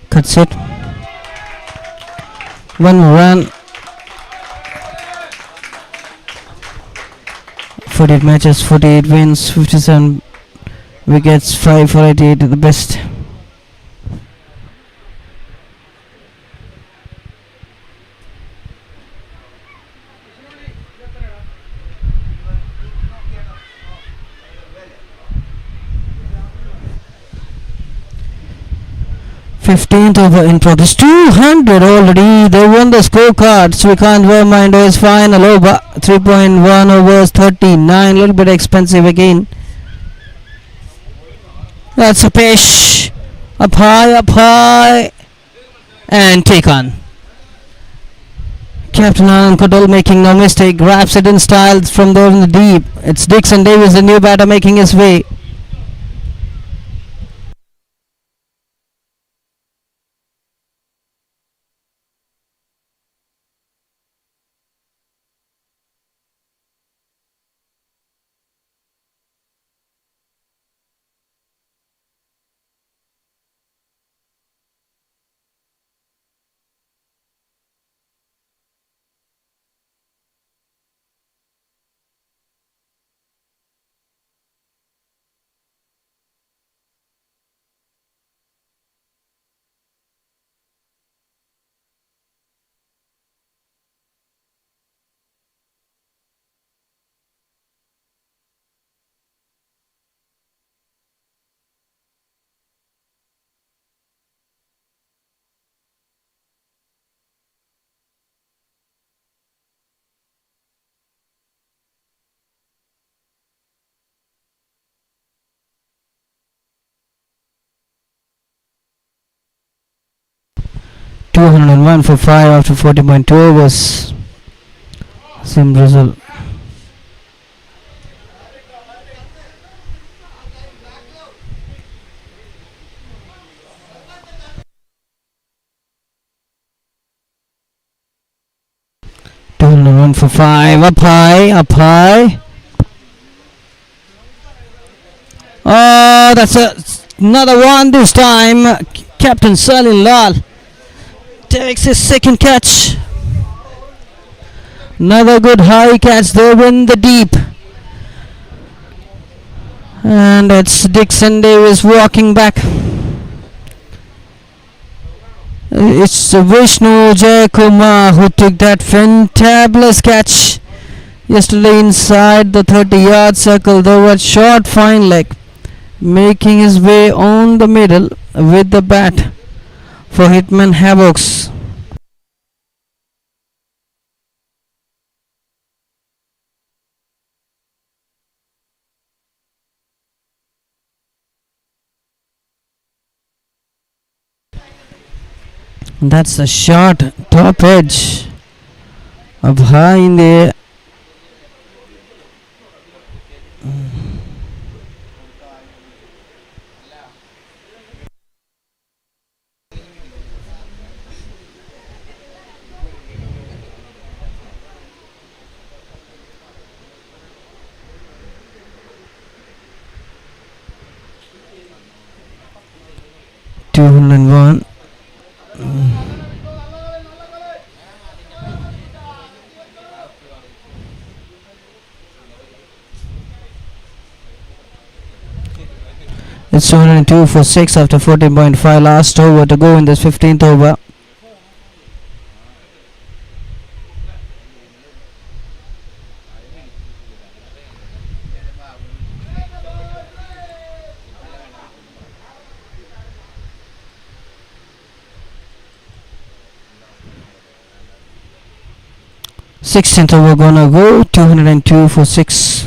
Cuts it. One more run. 48 matches, 48 wins, 57 wickets, 5 for 88 at the best. Fifteenth over in progress. 200 already. They won the scorecard. Srikanth Verma into his final over. 3.1 overs, 39. A little bit expensive again. That's a pitch. Up high. And take on. Captain Anand Kodal making no mistake. Grabs it in style from there in the deep. It's Dixon Davis, the new batter, making his way. 201 for 5 after 40.2 overs. Same result. Run for 5, up high, up high. Oh, that's another one this time. Captain Salin Lal takes his second catch. Another good high catch there in the deep. And it's Dixon Davis walking back. It's Vishnu Jayakumar who took that fantabulous catch yesterday inside the 30-yard circle. There was short fine leg, making his way on the middle with the bat for Hitman Havocs. That's a shot top edge up high in the air. Two hundred one. It's 202 for 6 after 14.5. Last over to go in this 15th over. Sixteenth over gonna go. 202 for 6.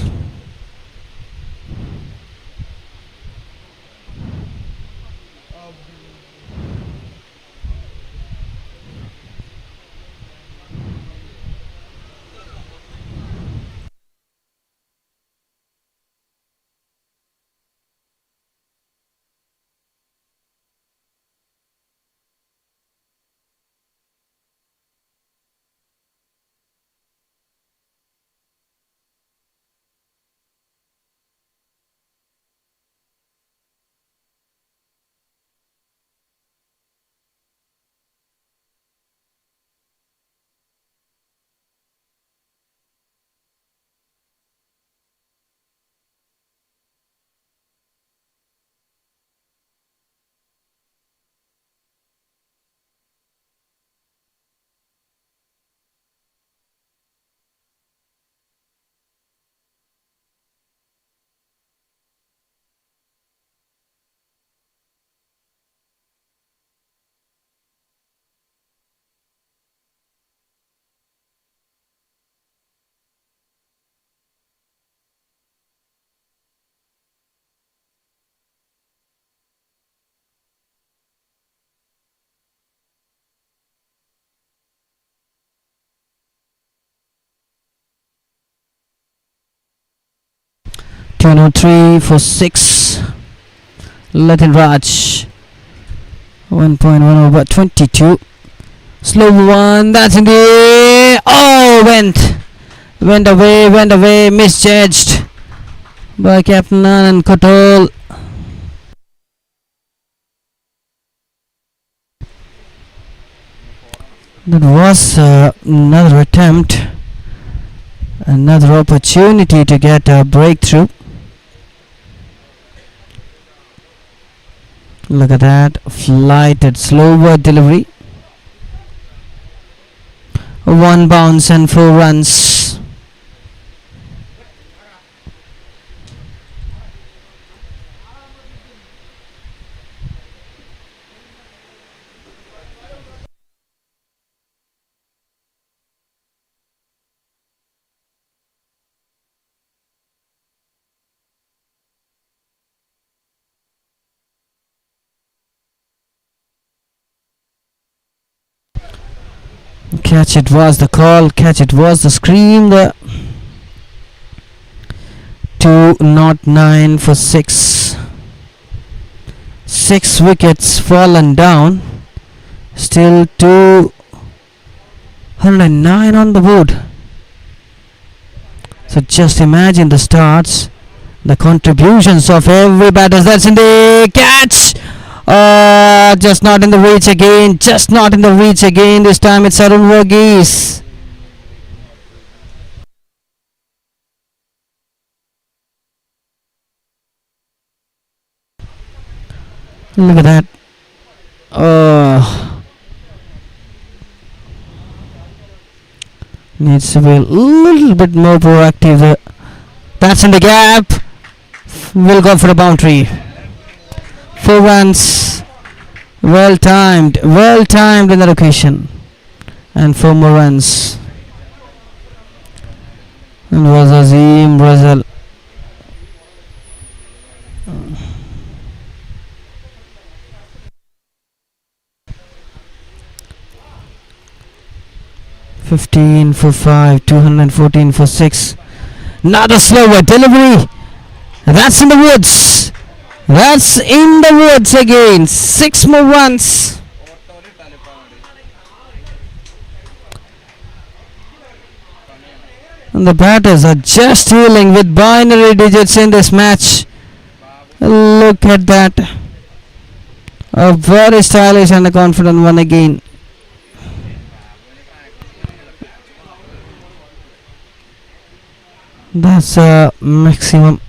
Two 3 for 6. Latin Raj 1.1 over 22. Slow one, that's in the air. Oh, went away, misjudged by Captain Anand Kotol. That was another attempt, another opportunity to get a breakthrough. Look at that, flighted slower delivery. One bounce and 4 runs. Catch it was the call, catch it was the scream. The 209 for 6. 6 wickets fallen down. Still 209 on the board. So just imagine the starts, the contributions of every batter. That's in the catch. Just not in the reach again. Just not in the reach again. This time it's Arun Varghese. Look at that. Needs to be a little bit more proactive there. That's in the gap. Will go for a boundary. 4 runs. Well timed in that occasion. And 4 more runs. And was Azim Brazil. $15 for 5, 214 for 6. Another slower delivery. That's in the woods. That's in the woods again. 6 more runs. And the batters are just dealing with binary digits in this match. Look at that. A very stylish and a confident one again. That's a maximum.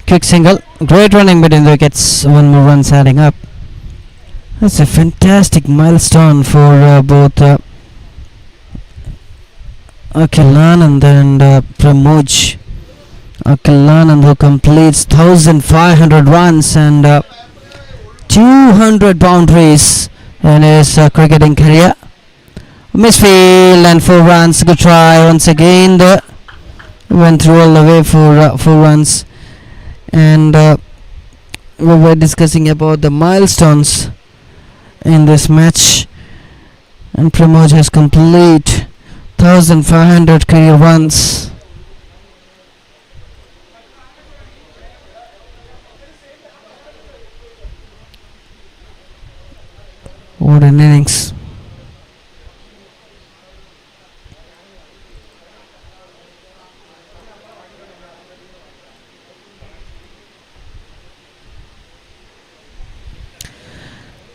Quick single. Great running between the wickets. 1 more runs adding up. That's a fantastic milestone for both Akhil Anand and Pramod. Akhil Anand, who completes 1,500 runs and 200 boundaries in his cricketing career. Misfield and 4 runs. Good try once again. Went through all the way for 4 runs. And we were discussing about the milestones in this match, and Pramod has complete 1,500 career runs. What an innings.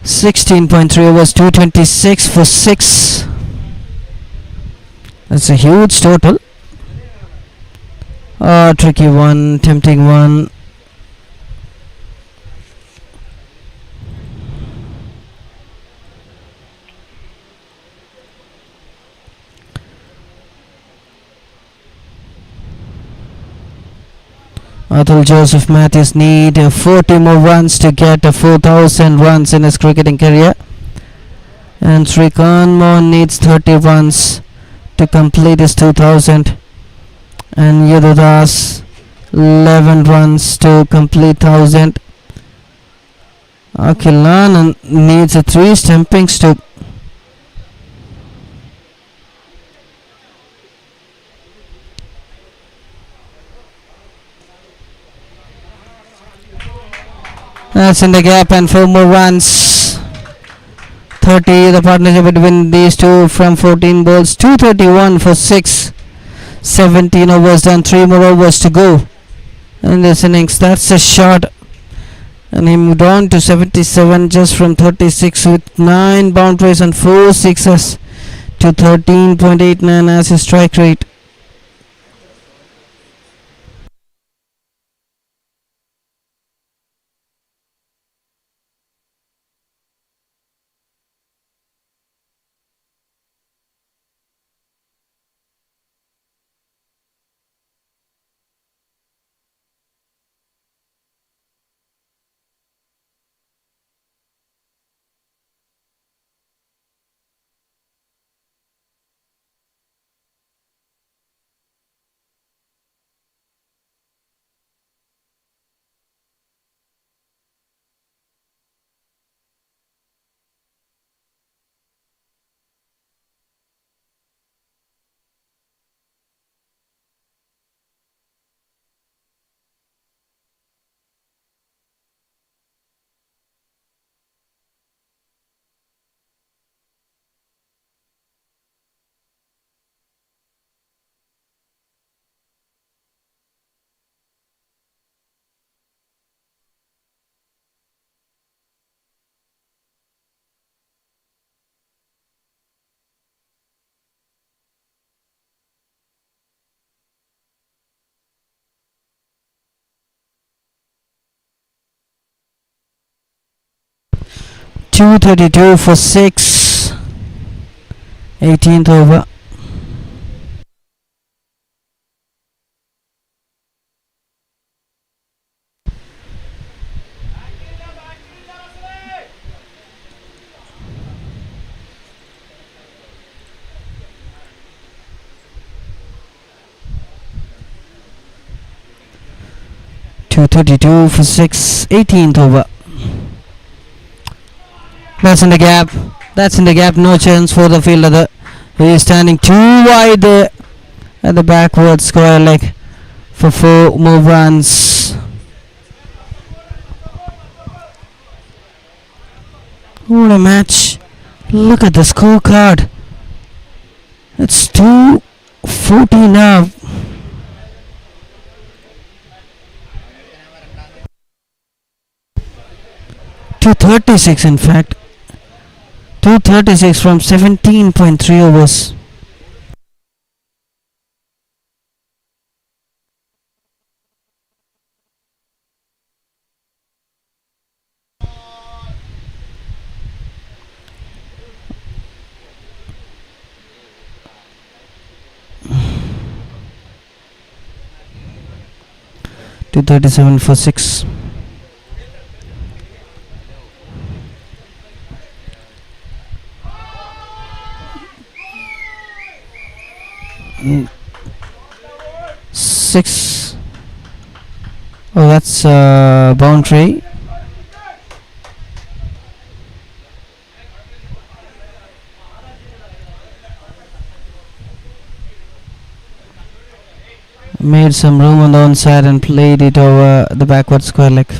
.3 overs, 226 for 6. That's a huge total. Tricky one, tempting one. Atul Joseph Matthews need 40 more runs to get 4,000 runs in his cricketing career, and Srikanth Mohan needs 30 runs to complete his 2,000, and Yadu Das 11 runs to complete 1,000. Akhil Anand needs 3 stampings to that's in the gap, and 4 more runs. 30, the partnership between these two from 14 balls. 231 for 6. 17 overs done, 3 more overs to go in this innings. That's a shot, and he moved on to 77 just from 36 with 9 boundaries and 4 sixes to 13.89 as his strike rate. .232 for 6, 18th over. .232 for 6, 18th over. That's in the gap. That's in the gap. No chance for the fielder. He is standing too wide there at the backward square leg for 4 more runs. What a match. Look at the scorecard. It's 240 now. .236 in fact. 236 from 17.3 overs. .237 for 6. Six. Oh, that's boundary. Made some room on the onside and played it over the backward square leg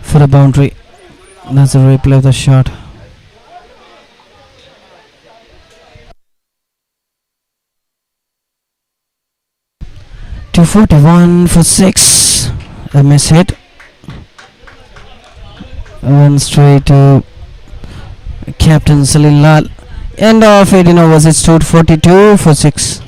for a boundary. That's a replay of the shot. .241 for 6. A miss hit. One straight to Captain Salil Lal. End of 18 overs. It's 242 for 6.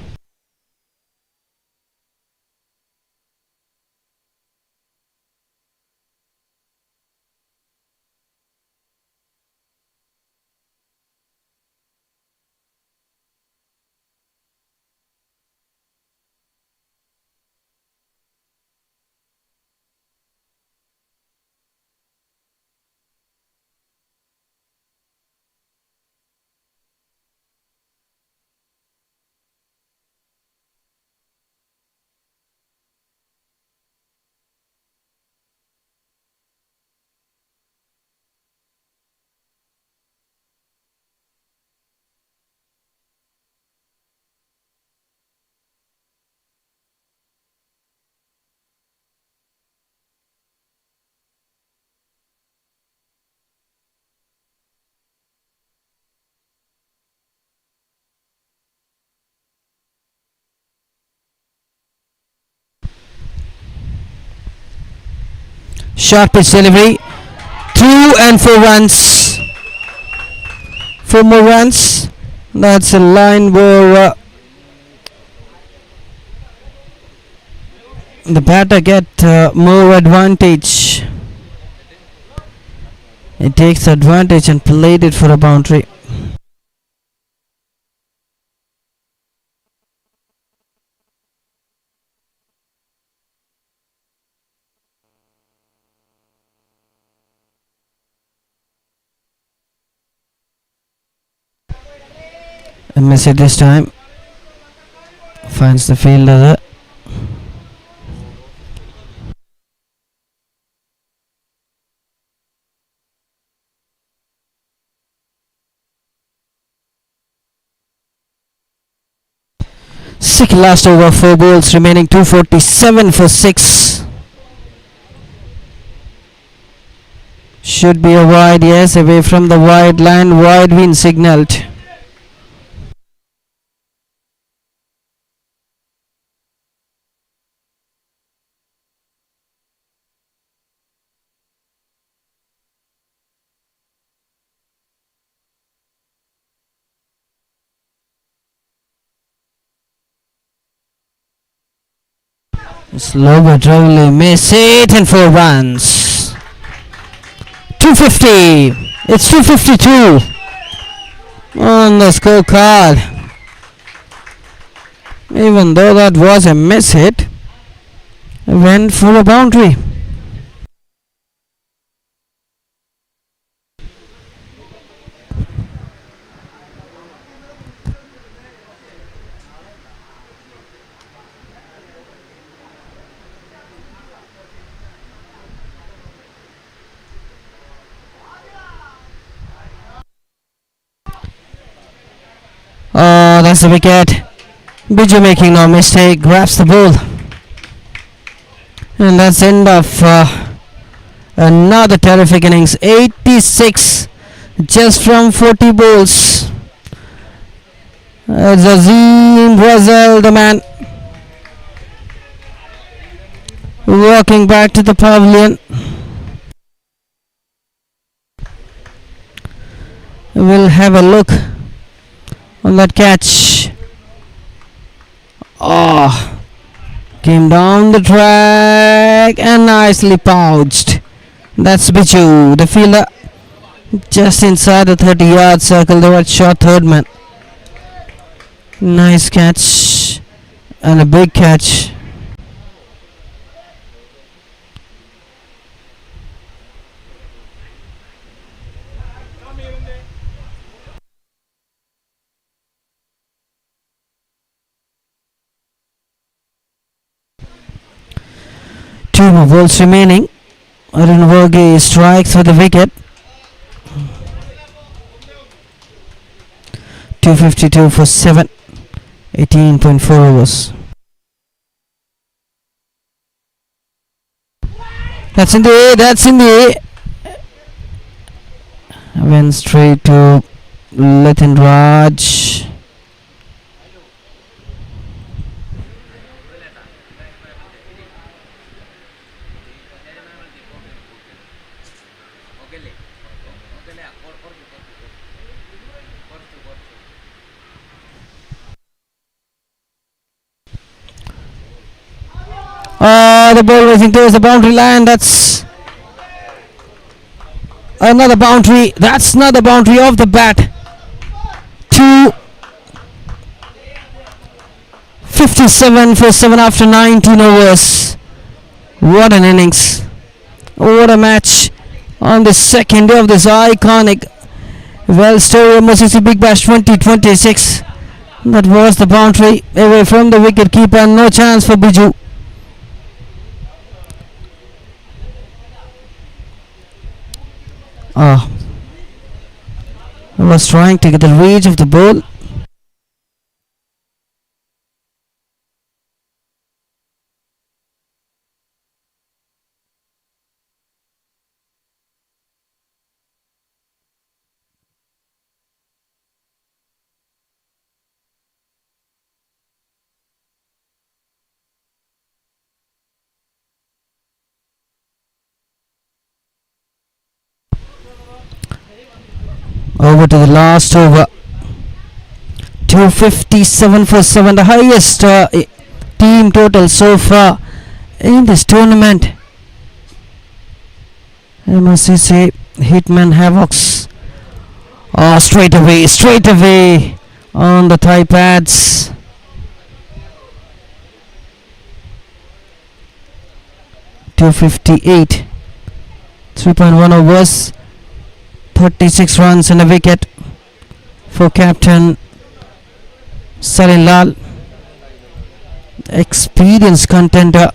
Short pitch delivery. 2 and 4 runs. 4 more runs. That's a line where the batter get more advantage. It takes advantage and played it for a boundary. A miss it this time. Finds the fielder there. Second last over, 4 balls remaining, 247 for 6. Should be a wide, yes, away from the wide line, wide wind signalled. Slow but rolling, miss it, and 4 runs. 250. It's 252 on the scorecard. Even though that was a miss hit, went for a boundary. Oh, that's the wicket. Biju making no mistake, grabs the ball. And that's end of another terrific innings. 86 just from 40 balls. Azim Brazil, the man, walking back to the pavilion. We'll have a look on that catch. Oh, came down the track and nicely pounced. That's Biju, the fielder, just inside the 30-yard circle. The right shot, third man. Nice catch and a big catch. Two more balls remaining. Arunavogi strikes for the wicket. 252 for 7. 18.4 overs. That's in the air. That's in the air. Went straight to Latin Raj. The ball racing towards the boundary line. That's another boundary. That's another boundary off the bat. 257 for 7 after 19 overs. What an innings. What a match on the second day of this iconic Story MOCC Big Bash 2026. That was the boundary away from the wicket keeper. No chance for Biju. I was trying to get the reach of the ball. Over to the last over. 257 for 7, the highest team total so far in this tournament. MOCC Hitman Havocs. Oh, straight away on the thigh pads. .258, 3.1 overs, 36 runs and a wicket for captain Salin Lal, experienced contender.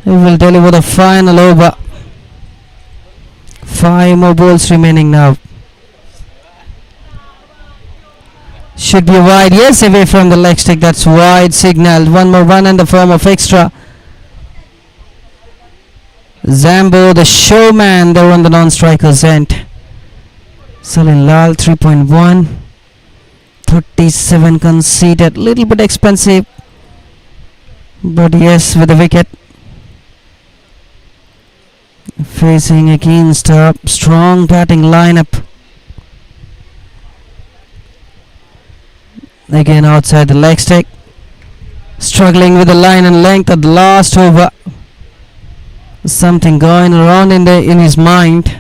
He will deliver the final over. 5 more balls remaining now. Should be wide, yes, away from the leg stick. That's wide signal. One more run in the form of extra. Zambo, the showman, there on the non-striker's end. Salin Lal 3.1, 37 conceded, little bit expensive, but yes, with a wicket. Facing against a strong batting lineup. Again outside the leg stick, struggling with the line and length at the last over. Something going around in his mind.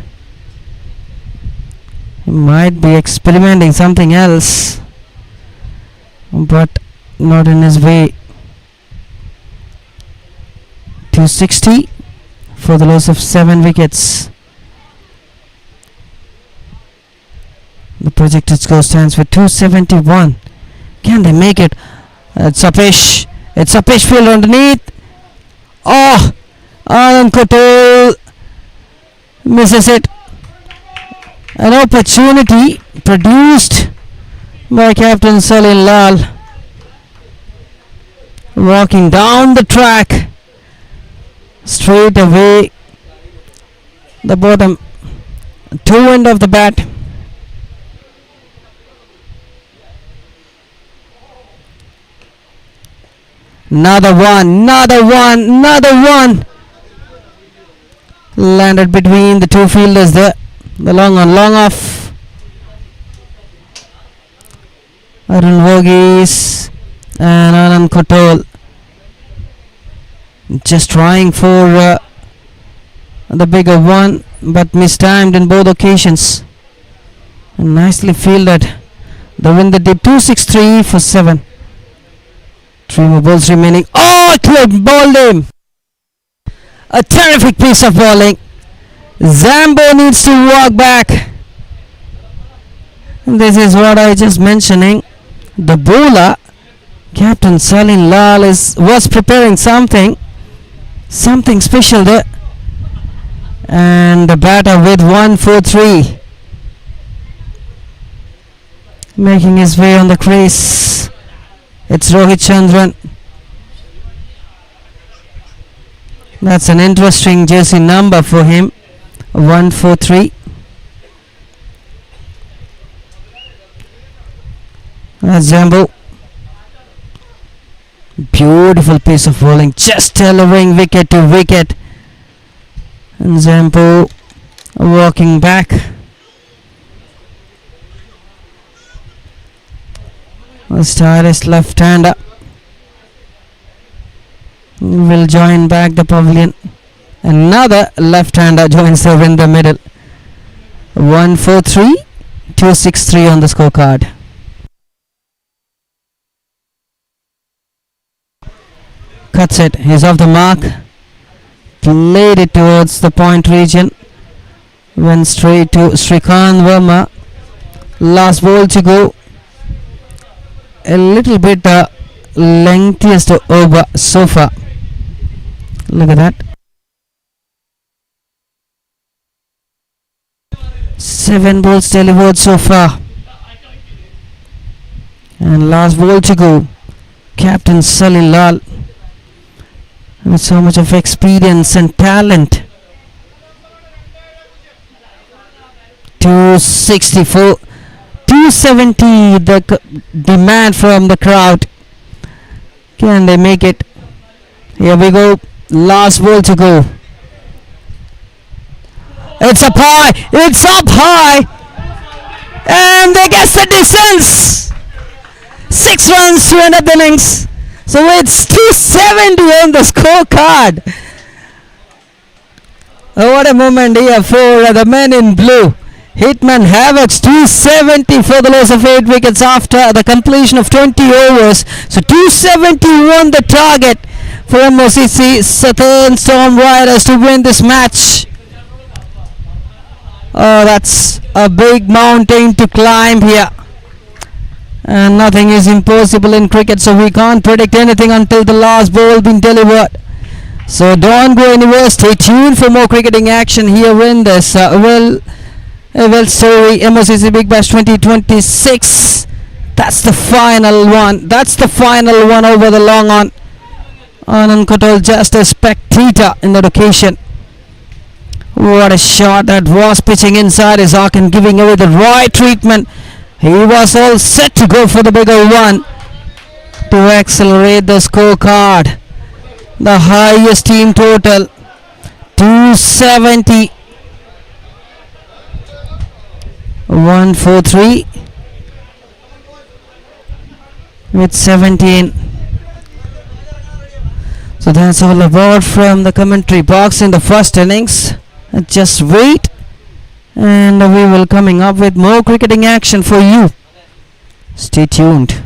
He might be experimenting something else, but not in his way. 260 for the loss of 7 wickets. The projected score stands for 271. Can they make it? It's a pitch field underneath. Oh, Anand Kotal misses it. An opportunity produced by captain Salin Lal, walking down the track straight away, the bottom two end of the bat. Another one. Landed between the two fielders there. The long on, long off. Arun Verghese and Anand Kotal just trying for the bigger one, but mistimed in both occasions. And nicely fielded. The win, the dip. 263 for 7. 3 more balls remaining. Oh, Clip bowled him. A terrific piece of bowling. Zambo needs to walk back. And this is what I just mentioning. The bowler, Captain Salin Lal, was preparing something special there. And the batter with 1-4-3, making his way on the crease. It's Rohit Chandran. That's an interesting jersey number for him. 1-4-3. That's Zambo. Beautiful piece of bowling, just delivering wicket to wicket. And Zambo walking back. The stylish left-hander will join back the pavilion. Another left-hander joins her in the middle. 1-4-3, 2-6-3 on the scorecard. Cuts it. He's off the mark. Played it towards the point region. Went straight to Srikanth Verma. Last ball to go. A little bit lengthiest over so far. Look at that. 7 balls delivered so far. And last ball to go. Captain Salin Lal, with so much of experience and talent. 264, 270, the demand from the crowd. Can they make it? Here we go. Last ball to go. It's up high. It's up high. And they guess the distance. 6 runs to end up the innings. So it's 270 on the scorecard. Oh, what a moment here for the men in blue. Hitman Havocs 270 for the loss of 8 wickets after the completion of 20 overs. So 271 the target for MOCC Southern Storm Riders to win this match. Oh, that's a big mountain to climb here. And nothing is impossible in cricket, so we can't predict anything until the last ball being delivered. So don't go anywhere. Stay tuned for more cricketing action here in this well story MOCC Big Bash 2026. That's the final one. That's the final one over the long on. Anand Kotal just a spectator in the occasion. What a shot that was, pitching inside his arc and giving away the right treatment. He was all set to go for the bigger one to accelerate the scorecard. The highest team total 270. 143 with 17. So that's all about from the commentary box in the first innings. Just wait, and we will coming up with more cricketing action for you. Stay tuned.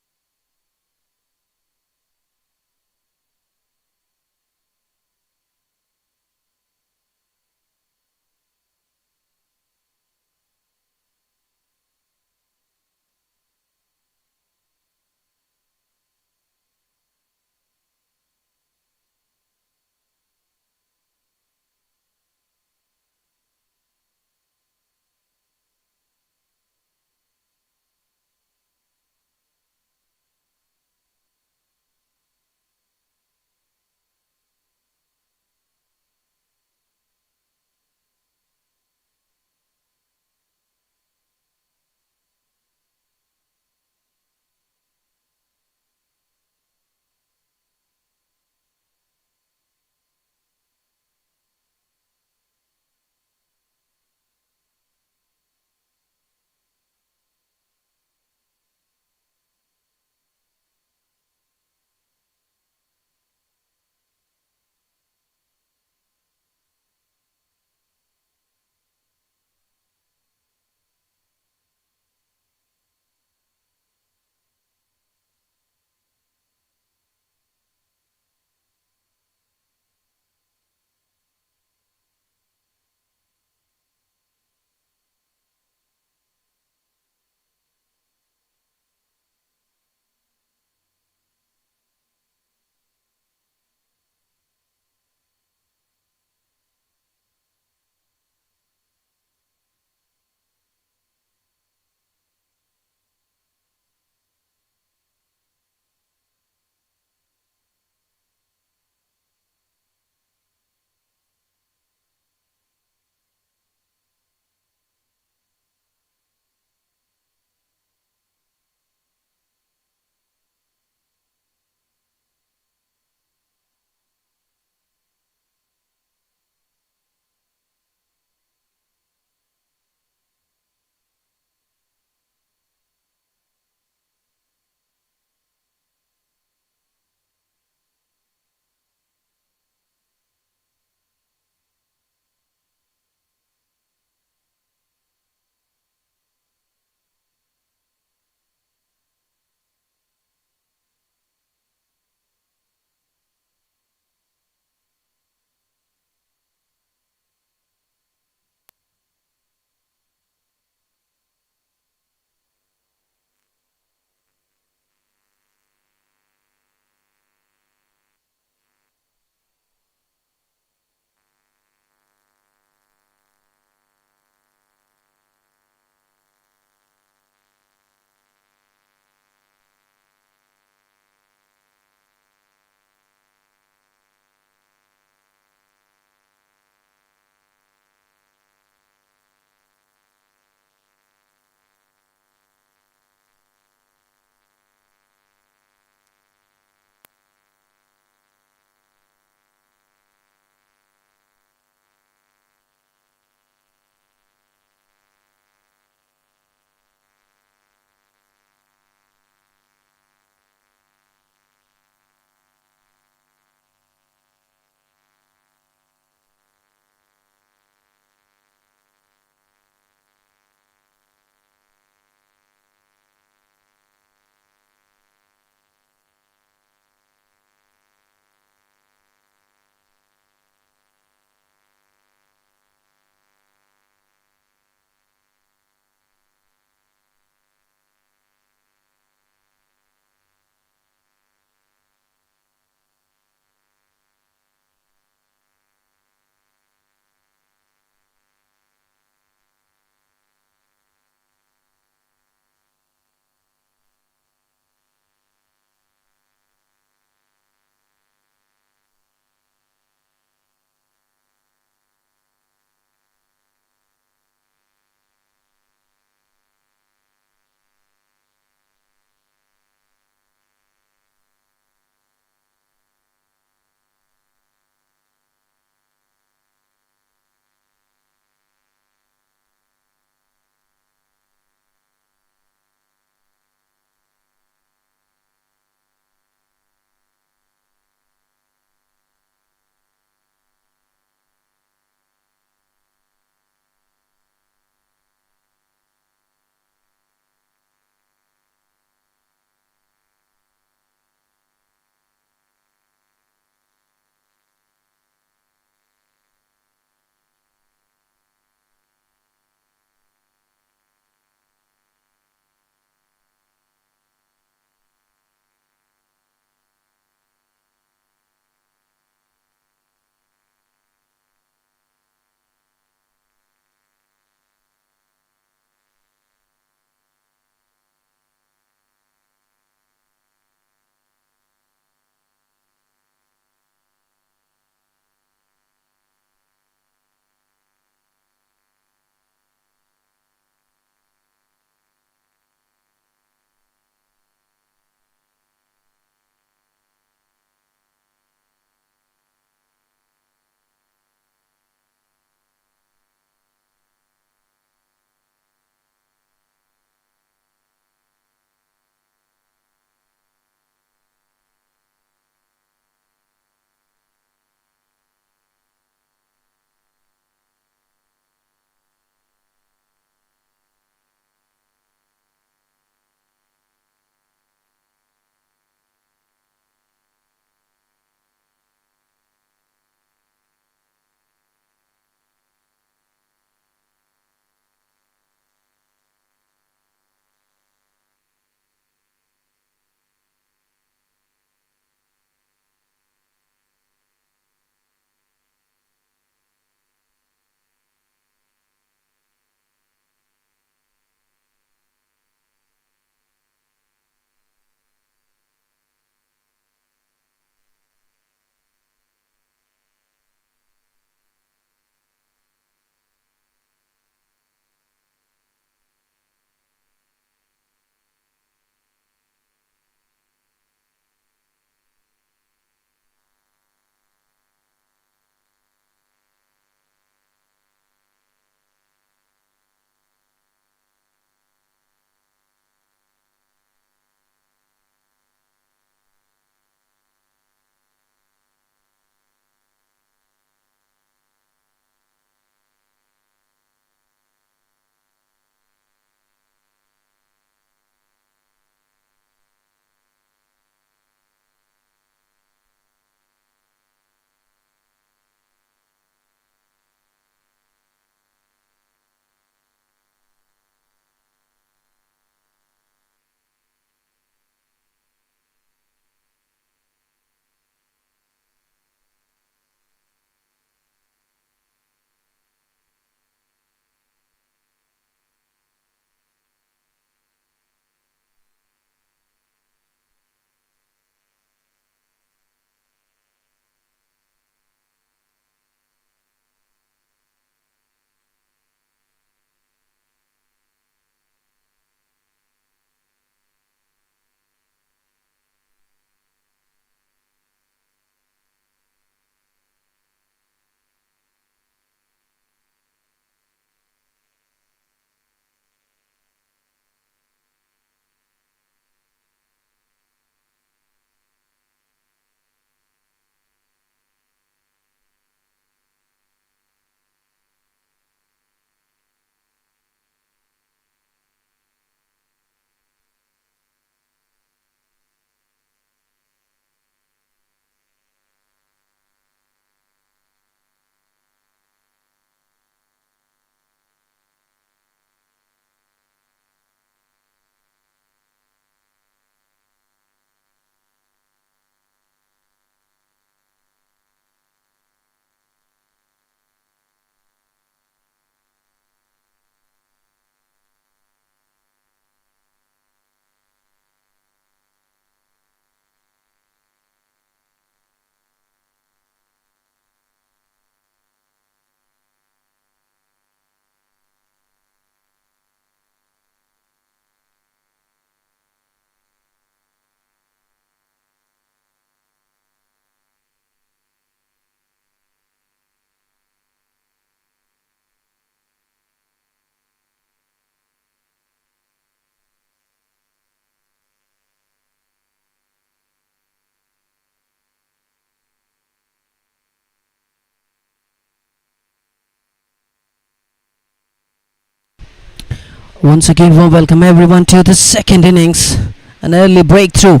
Once again, warm welcome everyone to the second innings. An early breakthrough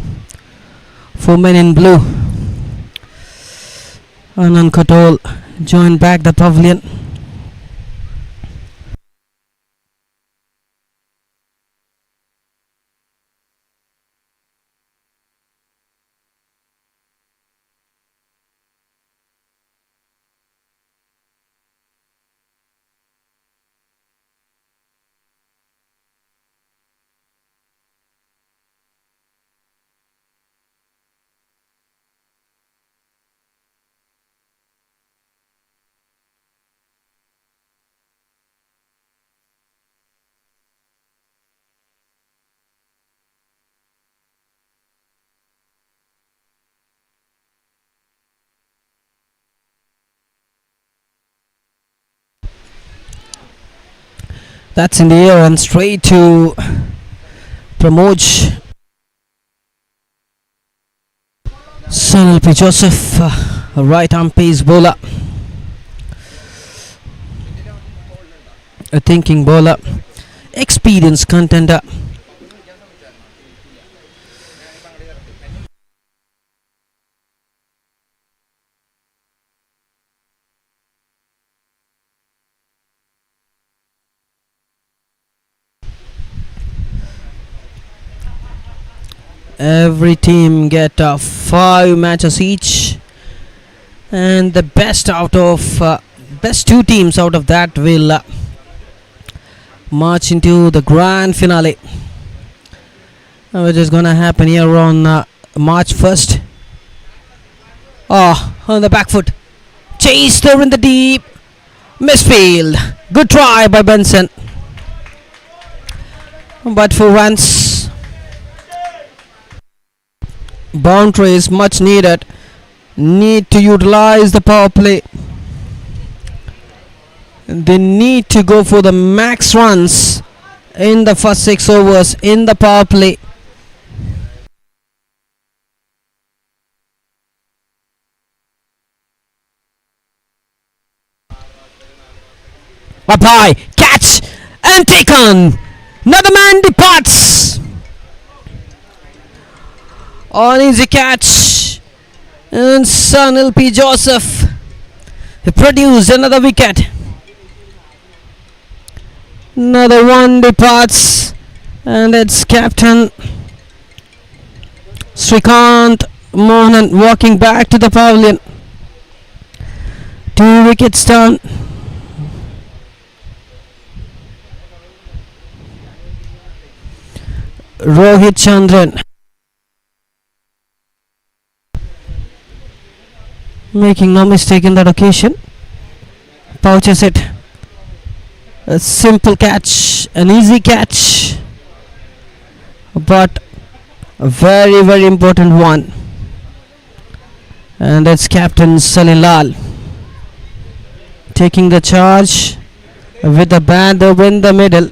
for men in blue. Anand Kotol joined back the pavilion. That's in the air and straight to Pramoj. Sunil P. Joseph, a right arm pace bowler. A thinking bowler. Experienced contender. Every team get 5 matches each, and the best out of best 2 teams out of that will march into the grand finale, which is gonna happen here on March 1st. On the back foot, chase there in the deep, misfield. Good try by Benson, but for runs. Boundary is much needed. Need to utilize the power play. They need to go for the max runs in the first 6 overs in the power play. Up high, catch and taken. Another man departs. On easy catch, and Sunil P. Joseph produced another wicket. Another one departs, and it's Captain Srikanth Mohan walking back to the pavilion. 2 wickets down. Rohit Chandran making no mistake in that occasion, pouches it. A simple catch, an easy catch, but a very very important one, and that's Captain Salilal taking the charge with the bat over in the middle.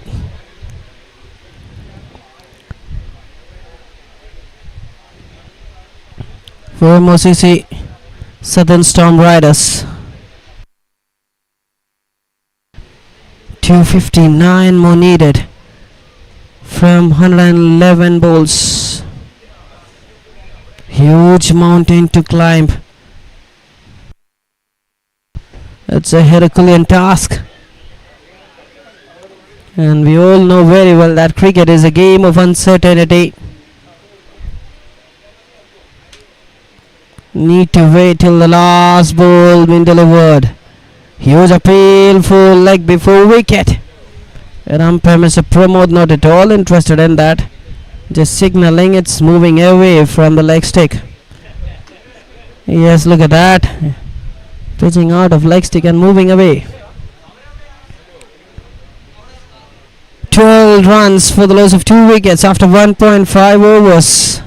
For MOCC Southern Stormriders, 259 more needed from 111 balls. Huge mountain to climb. It's a Herculean task, and we all know very well that cricket is a game of uncertainty. Need to wait till the last ball being delivered. Huge appeal for leg before wicket. And umpire Mr. Pramod not at all interested in that. Just signalling it's moving away from the leg stick. Yes, look at that. Pitching out of leg stick and moving away. 12 runs for the loss of 2 wickets after 1.5 overs.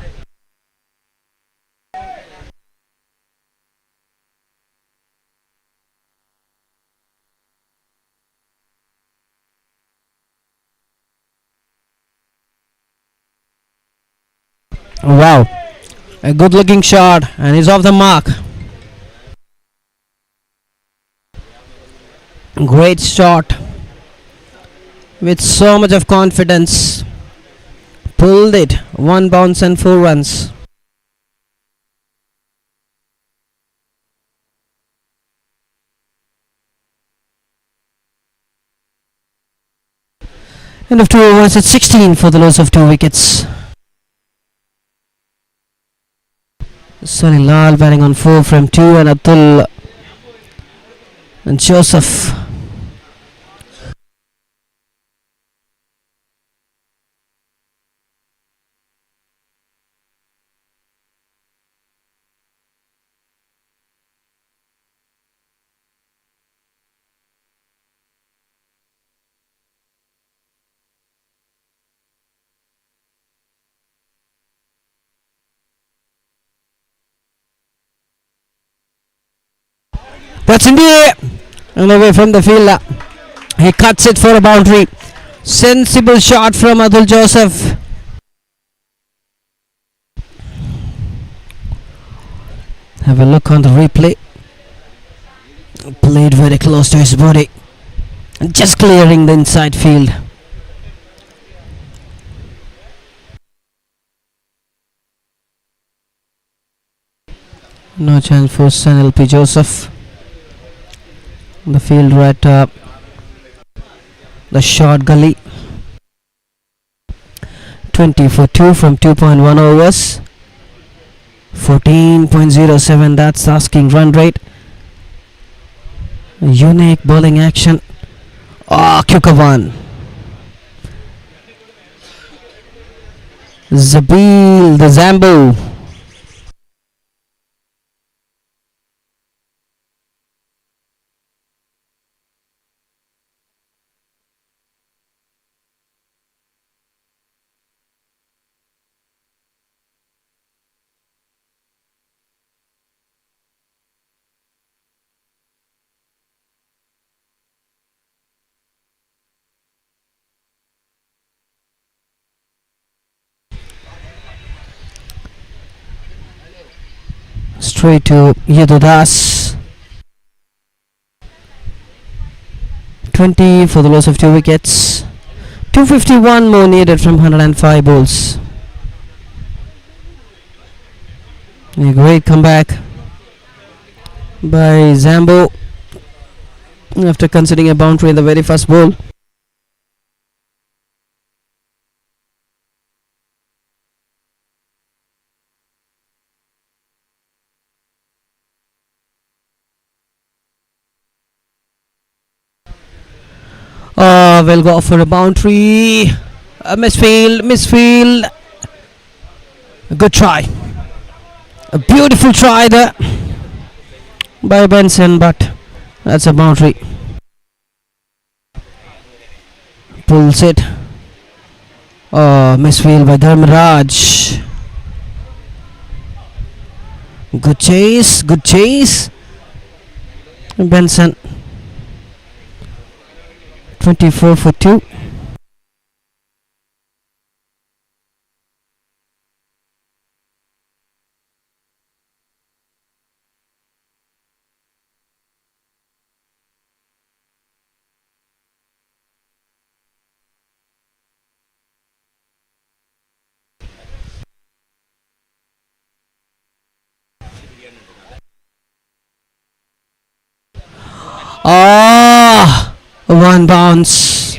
Wow, a good looking shot, and he's off the mark. Great shot. with so much of confidence. Pulled it. One bounce and 4 runs. End of 2 overs at 16 for the loss of 2 wickets. Sunny Lal batting on 4 from 2 and Atul and Joseph. That's in the air and away from the fielder. He cuts it for a boundary. Sensible shot from Atul Joseph. Have a look on the replay. Played very close to his body. Just clearing the inside field. No chance for Sanil P. Joseph. The fielder at the short gully. 20 for 2 from 2.1 overs. 14.07, that's the asking run rate. Unique bowling action. Quicker one. Zabil, the Zambo. Straight to Yadudas. 20 for the loss of 2 wickets. 251 more needed from 105 balls. A great comeback by Zambo after conceding a boundary in the very first ball. We'll go for a boundary. Misfield. A good try. A beautiful try there by Benson, but that's a boundary. Pulls it. Misfield by Dharmaraj. Good chase. Benson. 24 for 2. One bounce.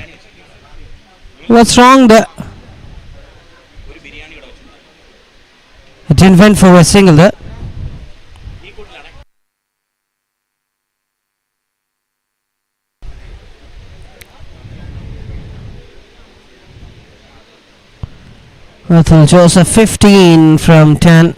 What's wrong there? It didn't went for a single there. Atul Joseph 15 from 10.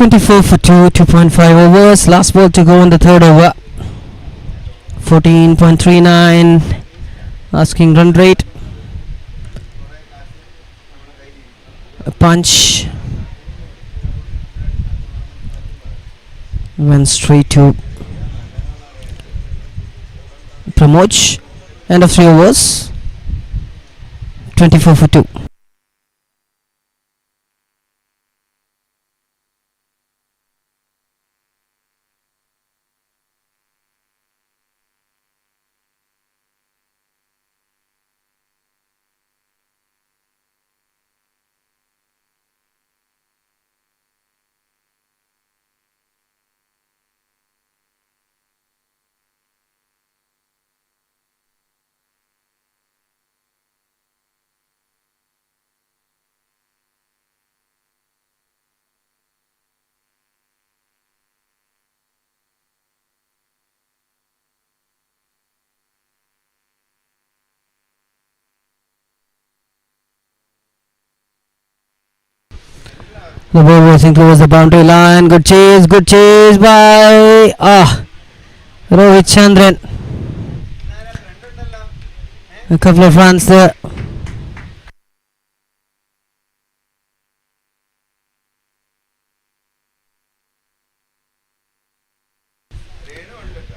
24 for 2, 2.5 overs. Last ball to go in the third over. 14.39 asking run rate. A punch went straight to Pramod. End of 3 overs. 24 for 2. The ball racing towards the boundary line. Good chase by Rohit Chandran. A couple of runs there.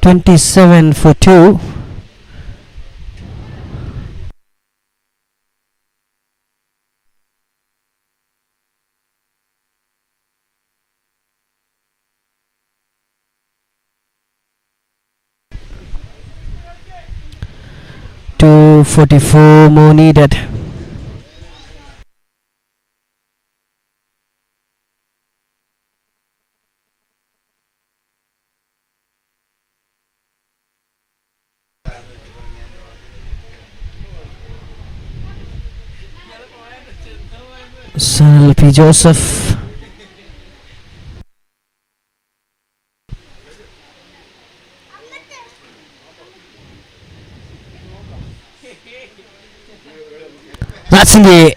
(27 for 2). To 44 more needed. Sunil P. Joseph. That's in the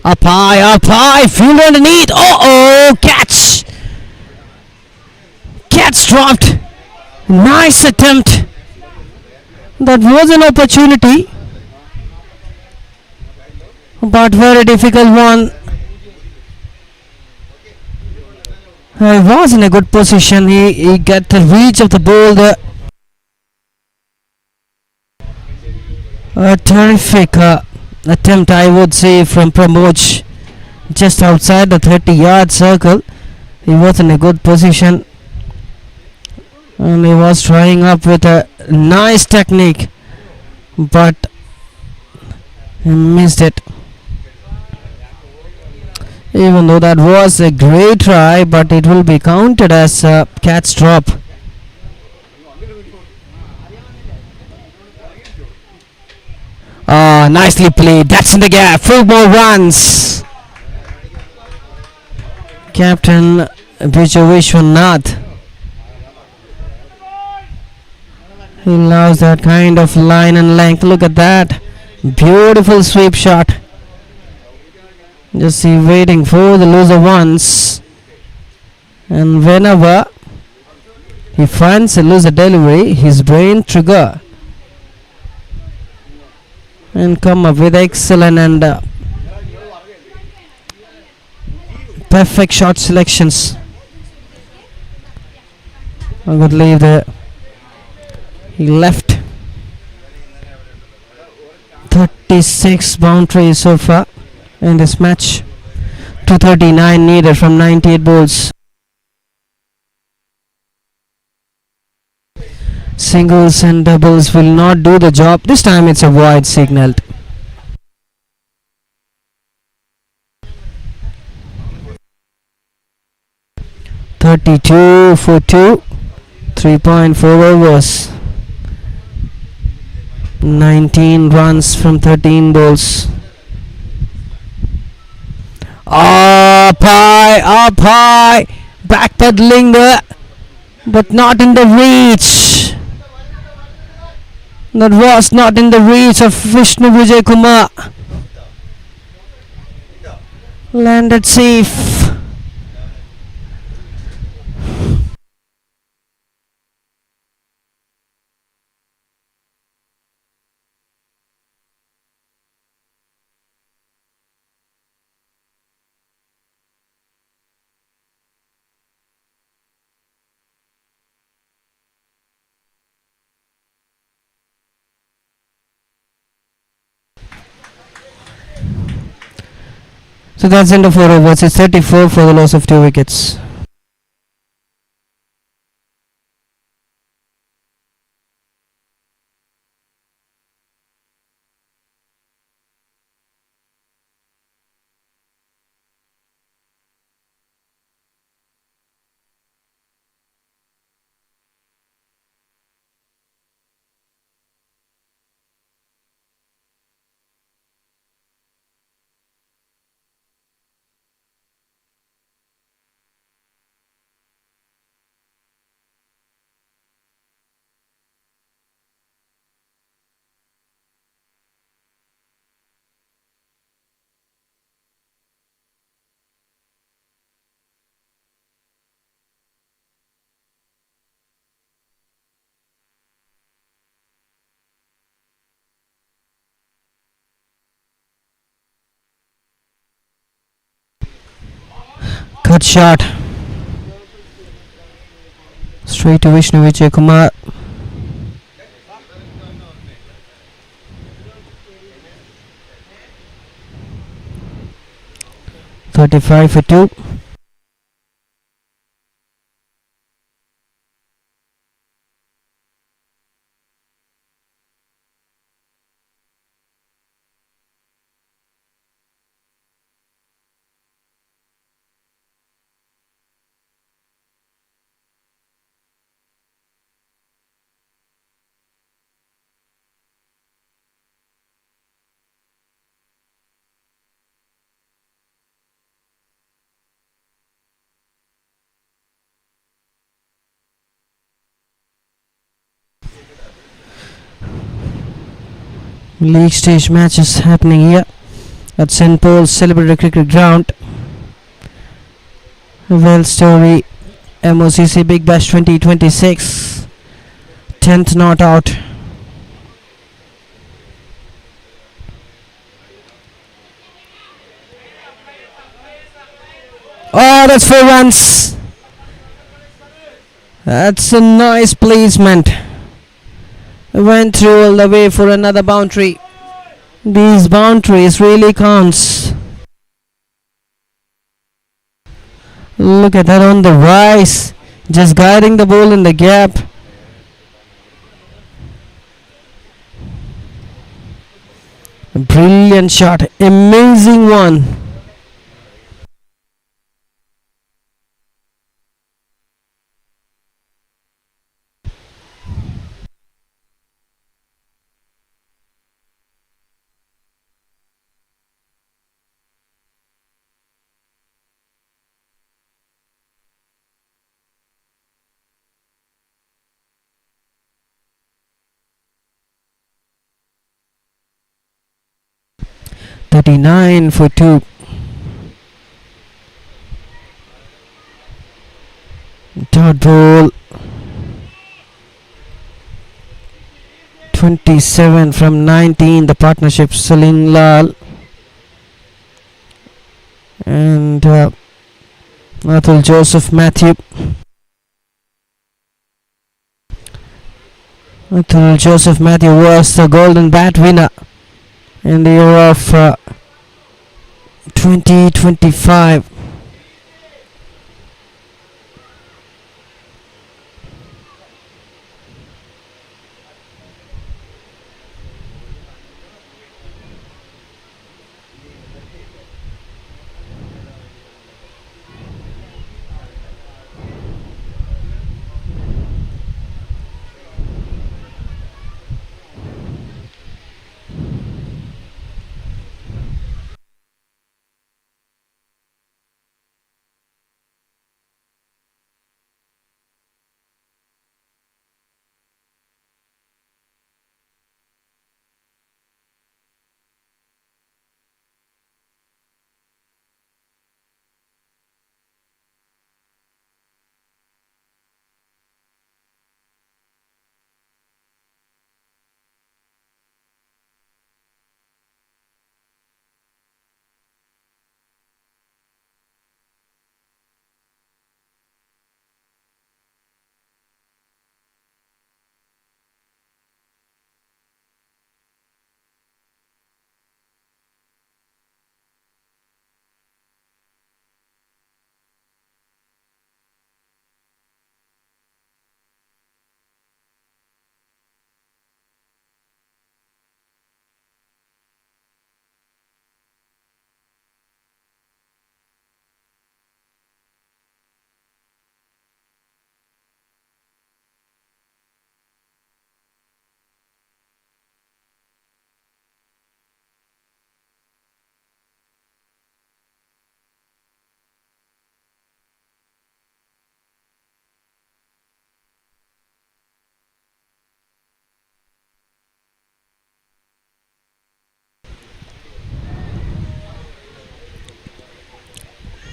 up high, field underneath. Catch dropped. Nice attempt. That was an opportunity, but very difficult one. He was in a good position. He got the reach of the ball there. A terrific attempt, I would say, from Pramod, just outside the 30-yard circle. He was in a good position and he was trying up with a nice technique, but he missed it. Even though that was a great try, but it will be counted as a catch drop. Nicely played. That's in the gap. 4 more runs. Captain Vijay Vishwanath. He loves that kind of line and length. Look at that. Beautiful sweep shot. Just see, waiting for the loser ones. And whenever he finds a loser delivery, his brain trigger and come up with excellent and perfect shot selections. I would leave there. He left 36 boundaries so far in this match. 239 needed from 98 balls. Singles and doubles will not do the job. This time it's a wide signaled. (32 for 2), 3.4 overs, 19 runs from 13 balls. Up high, backpedaling there, but not in the reach. That was not in the reach of Vishnu Vijay Kumar. Landed safe. So that's end of 4 overs. It's 34 for the loss of 2 wickets. Cut shot. Straight to Vishnu Vijay Kumar. .35 for 2. League stage matches happening here at St. Paul's Celebrated Cricket Ground. Well story MOCC Big Bash 2026 10th not out. Oh, that's 4 runs. That's a nice placement. Went through all the way for another boundary. These boundaries really counts. Look at that on the rise, just guiding the ball in the gap. A brilliant shot, amazing one. .39 for 2. Dot ball. 27 from 19. The partnership Salim Lal and Atul Joseph Matthew. Atul Joseph Matthew was the golden bat winner in the year of 2025.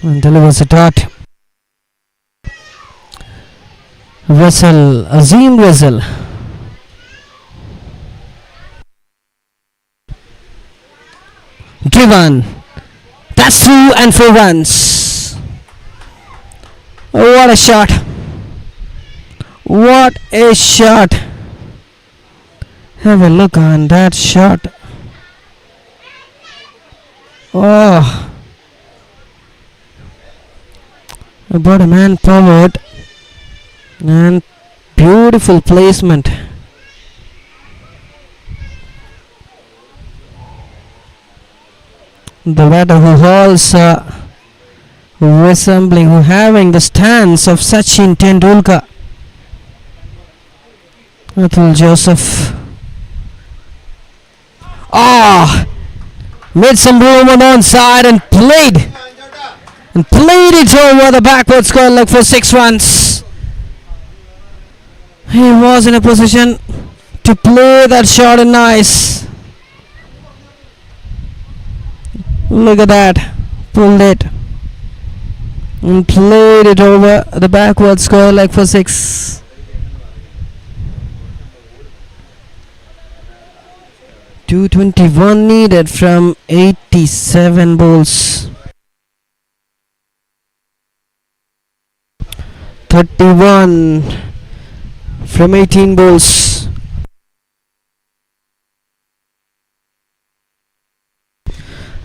and delivers a dot. Azim Russell. Driven. That's 2 and 4 runs. What a shot. What a shot. Have a look on that shot. Oh. About a man forward. And beautiful placement. The batter who hauls resembling, who having the stance of Sachin Tendulkar. Atul Joseph. Made some room on one side and played it over the backward square leg for 6 runs. He was in a position to play that shot in nice. Look at that. Pulled it and played it over the backward square leg for 6. .221 needed from 87 balls. 31 from 18 balls.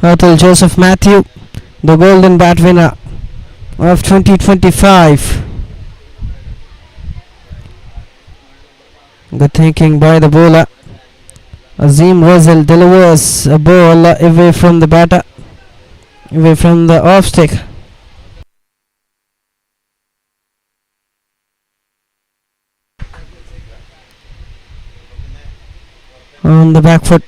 Atul Joseph Matthew, the golden bat winner of 2025. Good thinking by the bowler. Azim Russell delivers a ball away from the batter, away from the off stick. On the back foot.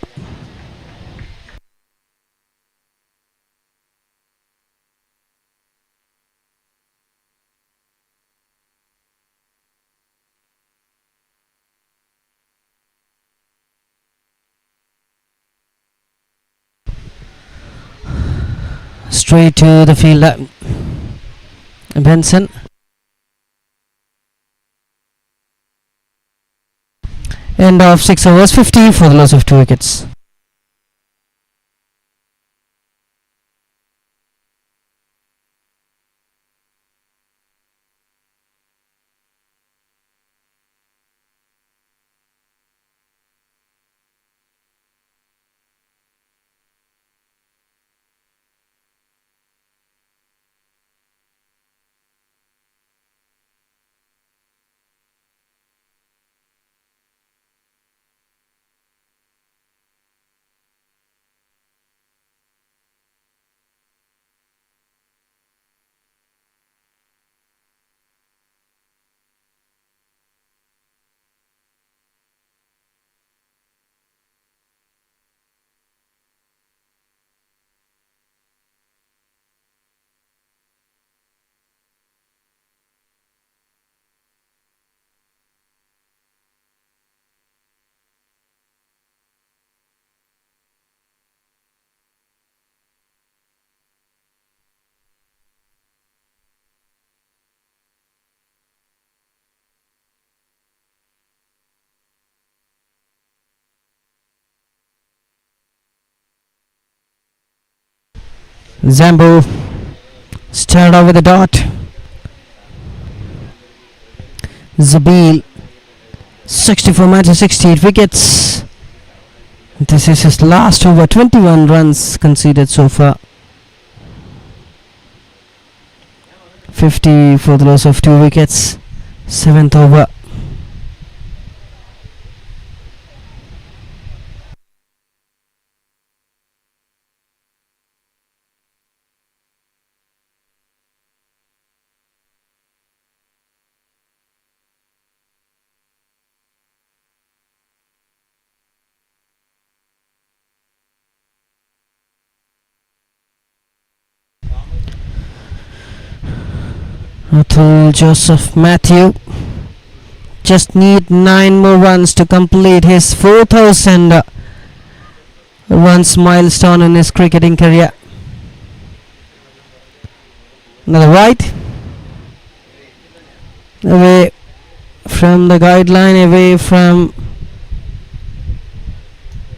Straight to the fielder, Benson. End of 6 overs, 50 for the loss of 2 wickets. Zambo started off with a dot. Zabil 64 matches, 68 wickets. This is his last over, 21 runs conceded so far. 50 for the loss of 2 wickets. 7th over. Atul Joseph Matthew just need 9 more runs to complete his 4,000 runs milestone in his cricketing career. Another right. Away from the guideline, away from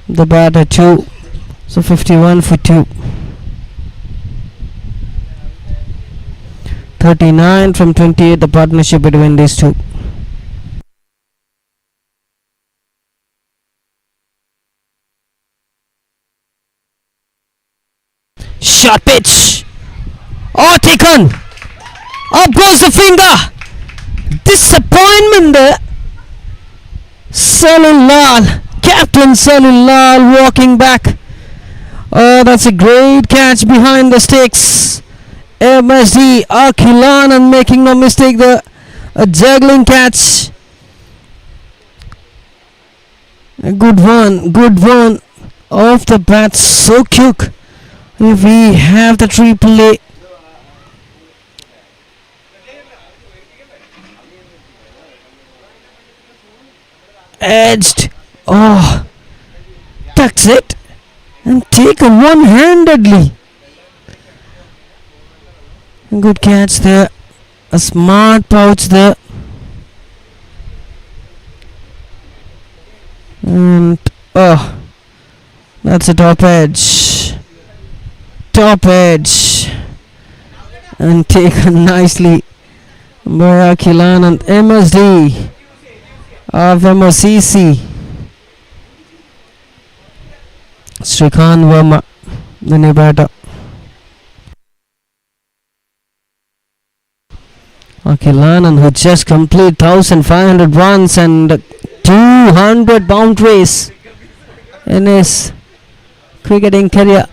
the batter 2. So 51 for 2. 39 from 28, the partnership between these two. Short pitch. Oh, taken. Up goes the finger. Disappointment there. Salil Lal, Captain Salil Lal walking back. Oh, that's a great catch behind the sticks. MSD Akilan, and making no mistake, a juggling catch. A good one off the bat, so quick. If we have the triple A. Edged. Oh, that's it. And taken one-handedly. Good catch there. A smart pouch there. And oh, that's a top edge. Top edge. And taken nicely by Akilan and MSD of MOCC. Srikanth Verma, the new batter. Akilan, who just completed 1,500 runs and 200 boundaries in his cricketing career.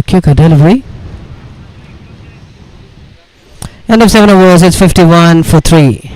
Quick delivery. End of 7 overs, it's 51 for 3.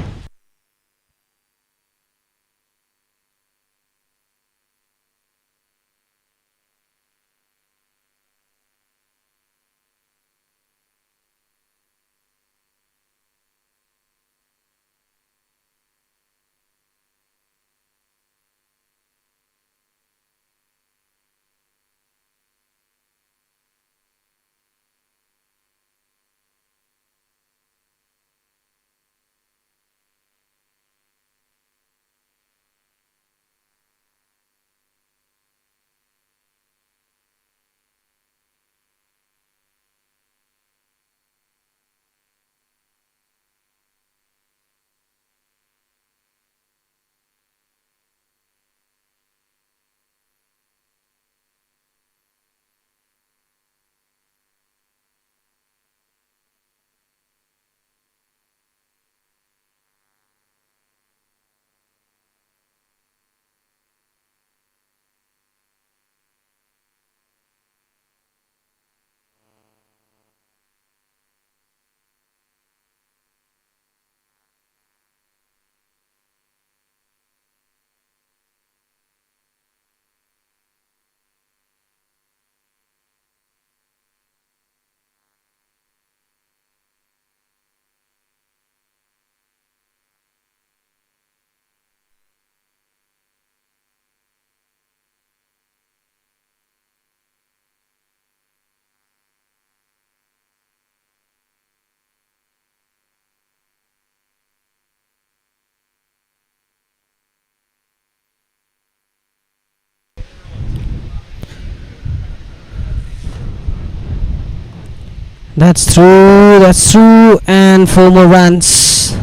That's true. That's true. And 4 more runs.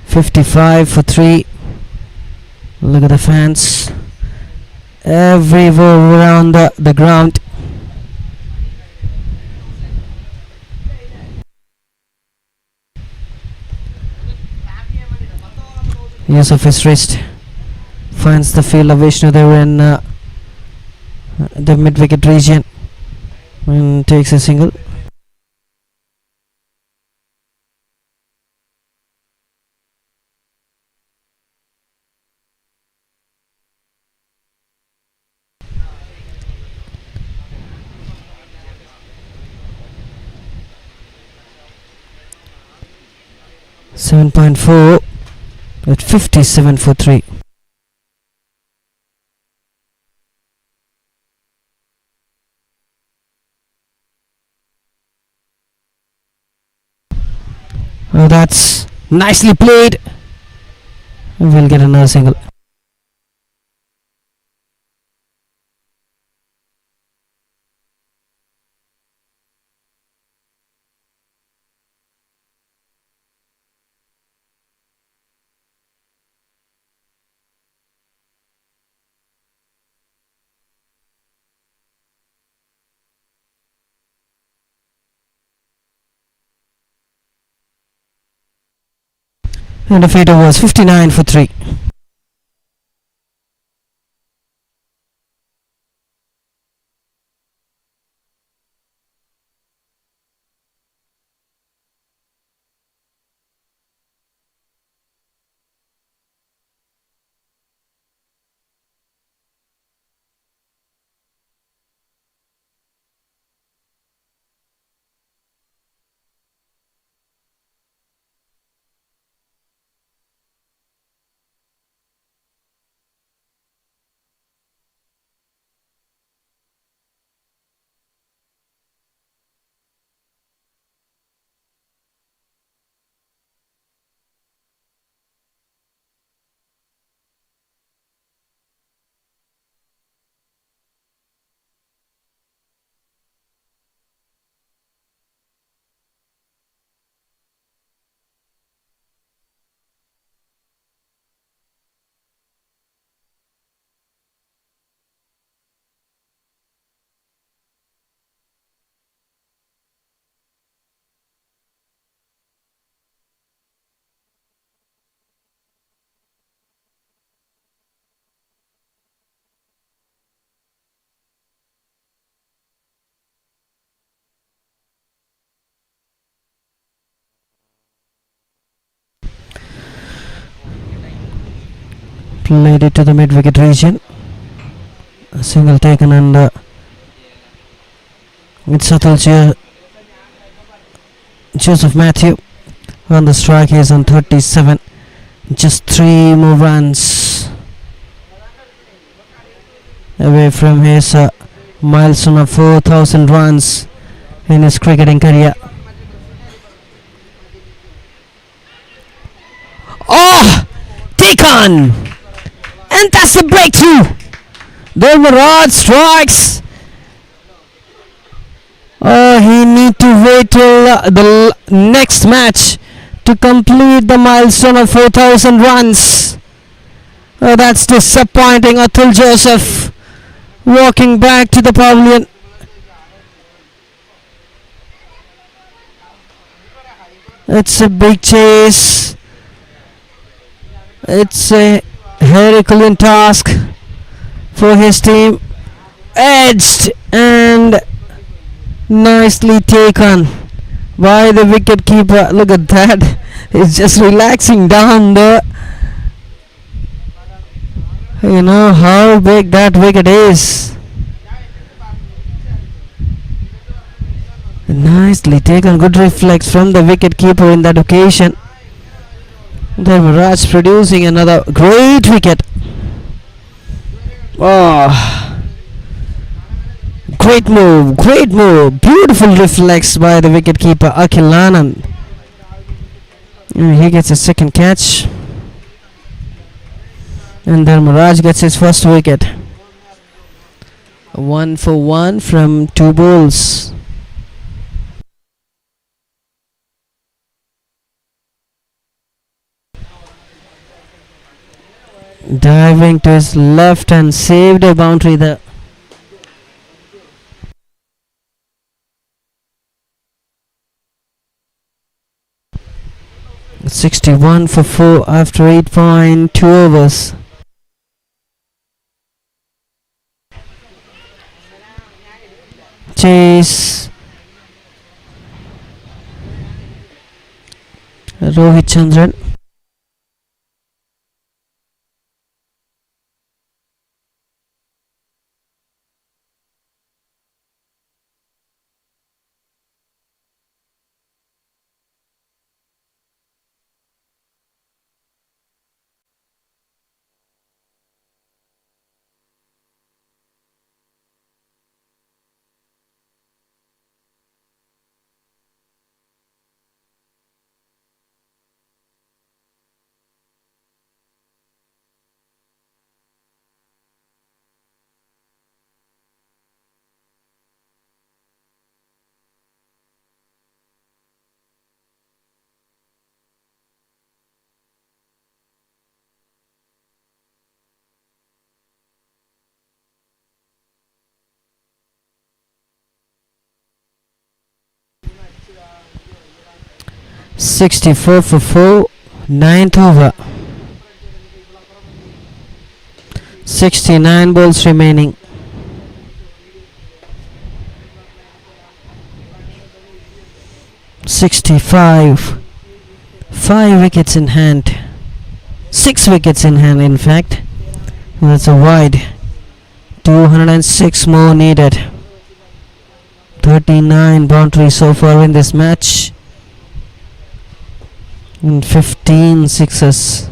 55 for 3. Look at the fans everywhere around the ground. Use of his wrist. Finds the field of Vishnu there in the mid-wicket region and takes a single. .4 at 57 for 3. Oh, that's nicely played. We'll get another single. And the fader was 59 for 3. Played it to the mid-wicket region. A single taken and it's Joseph Matthew on the strike. He is on 37. Just 3 more runs away from his milestone of 4,000 runs in his cricketing career. Oh! Taken! And that's a breakthrough! Dharmaraj strikes! Oh, he need to wait till the next match to complete the milestone of 4,000 runs. Oh, that's disappointing. Atul Joseph walking back to the pavilion. It's a big chase. It's a Herculean task for his team. Edged and nicely taken by the wicket keeper. Look at that. He's just relaxing down there. You know how big that wicket is. Nicely taken. Good reflex from the wicket keeper in that occasion. Dharmaraj producing another great wicket. Oh, great move, beautiful reflex by the wicket keeper Akhil Anand. And he gets a second catch, and Dharmaraj gets his first wicket. 1 for 1 from 2 balls. Diving to his left and saved a boundary there. "61 for 4 after 8.2 overs. Chase Rohit Chandran. "64 for 4, ninth over. 69 balls remaining. "65. 5 wickets in hand. 6 wickets in hand, in fact. That's a wide. 206 more needed. 39 boundaries so far in this match. And 15 sixes.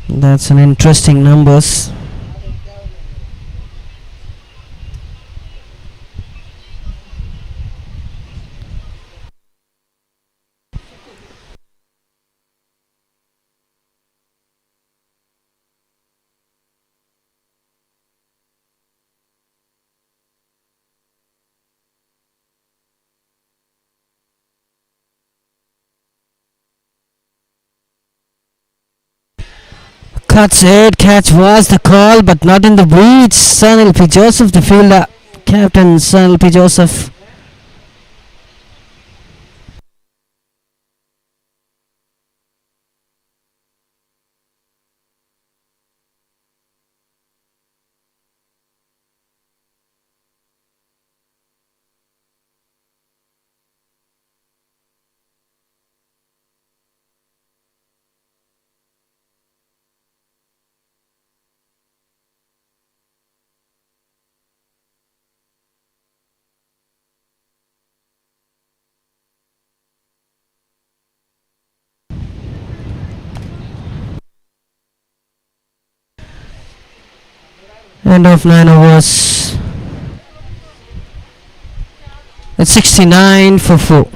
That's an interesting numbers. Cuts it. Catch was the call, but not in the breach. Sunil P. Joseph, the fielder. Captain Sunil P. Joseph. End of 9 overs. It's 69 for 4.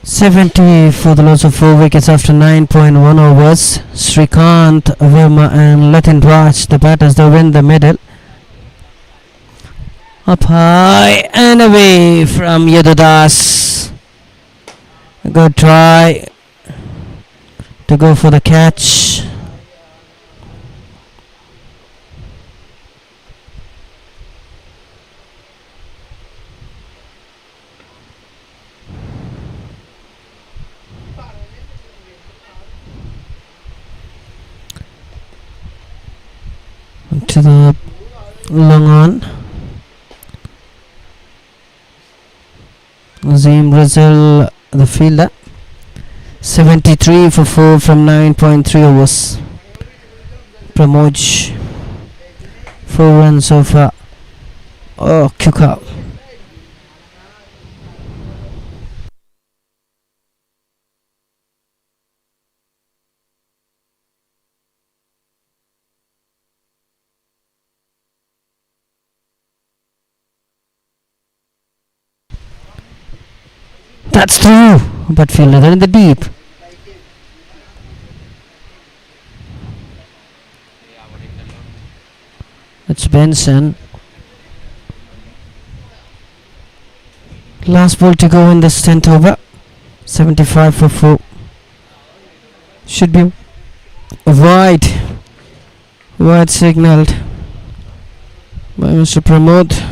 70 for the loss of 4 wickets after 9.1 overs. Srikanth Verma and Latin Raj, the batters, they win the middle. Up high and away from Yadudas. Good try to go for the catch. To the long on. Azim Rizal, the fielder. 73 for 4 from 9.3 overs. Pramoj, 4 runs so far. Oh, Kuka. That's through, but fielder in the deep. It's Benson. Last ball to go in this 10th over. 75 for 4. Should be wide. Wide signalled by Mr. Pramod.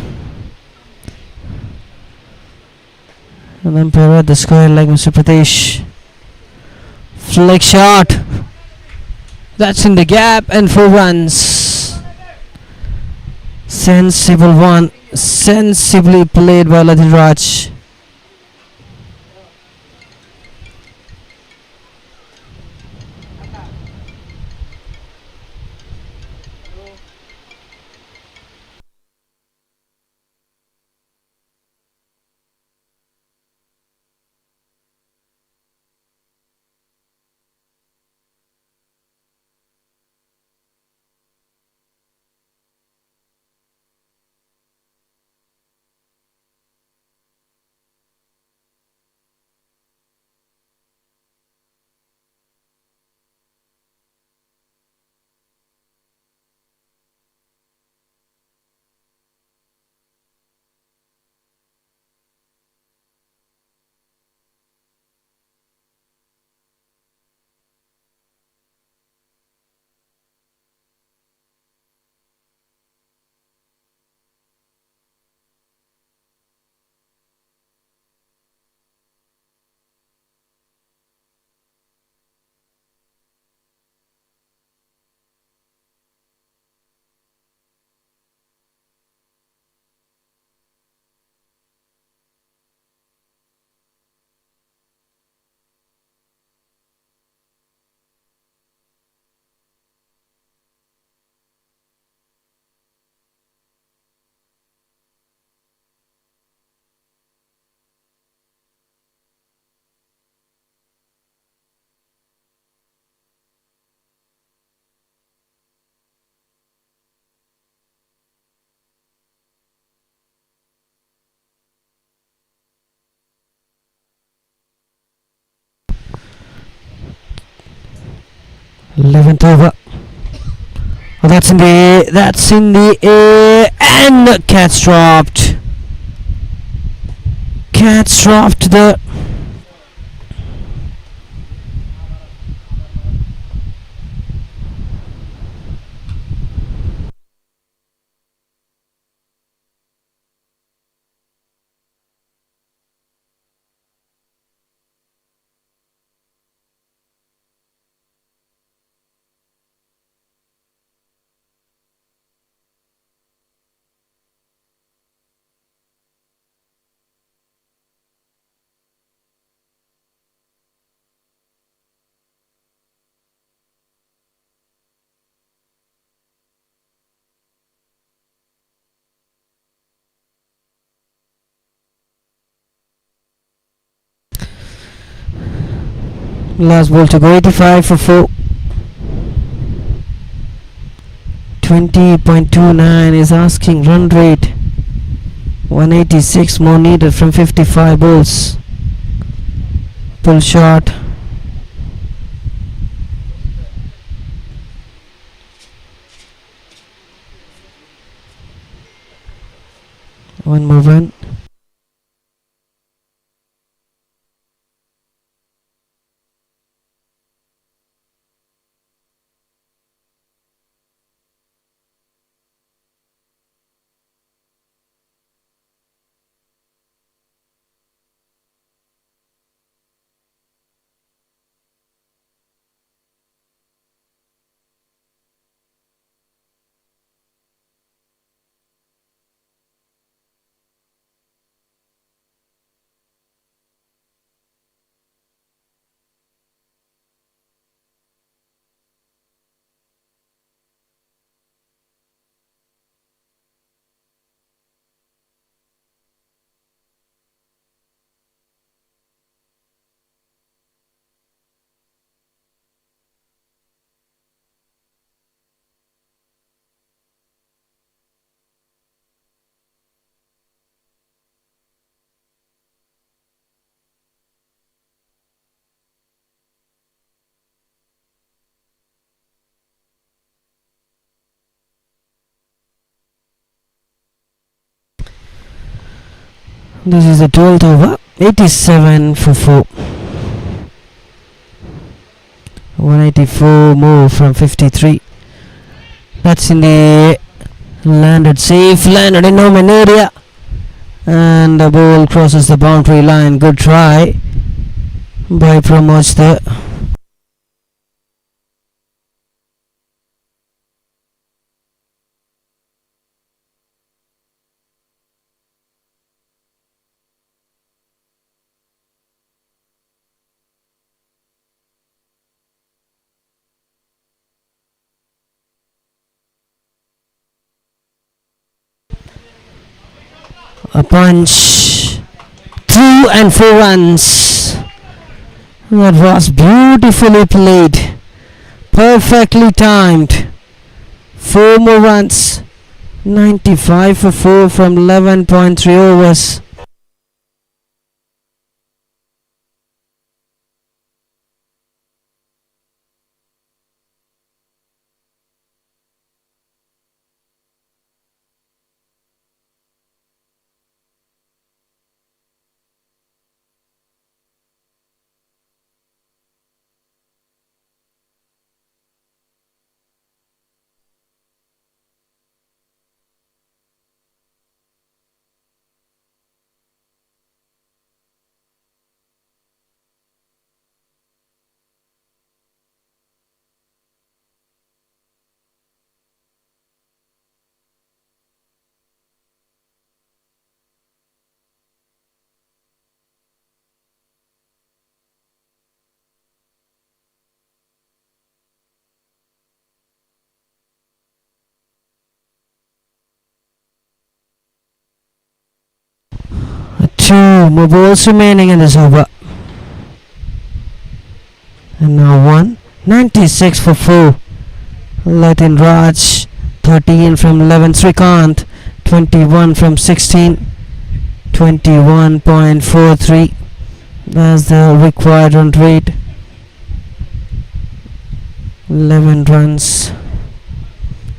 And umpire at the square like Mr. Pradesh. Flick shot. That's in the gap and 4 runs. Sensible one. Sensibly played by Latin Raj. Eleventh over. Oh, that's in the air. That's in the air. And the catch dropped. Catch dropped the last ball to go. 85 for 4. 20.29 is asking run rate. 186 more needed from 55 balls. Pull shot. One more run. This is the 12th over. 87 for 4. 184 more from 53. That's in the landed safe, landed in no-man area, and the ball crosses the boundary line. Good try by Pramod there. A punch, 2 and 4 runs. That was beautifully played, perfectly timed. 4 more runs, 95 for 4 from 11.3 overs. Two more balls remaining in this over. And now 1. 96 for 4. Latin Raj. 13 from 11. Srikanth. 21 from 16. 21.43. That's the required run rate. 11 runs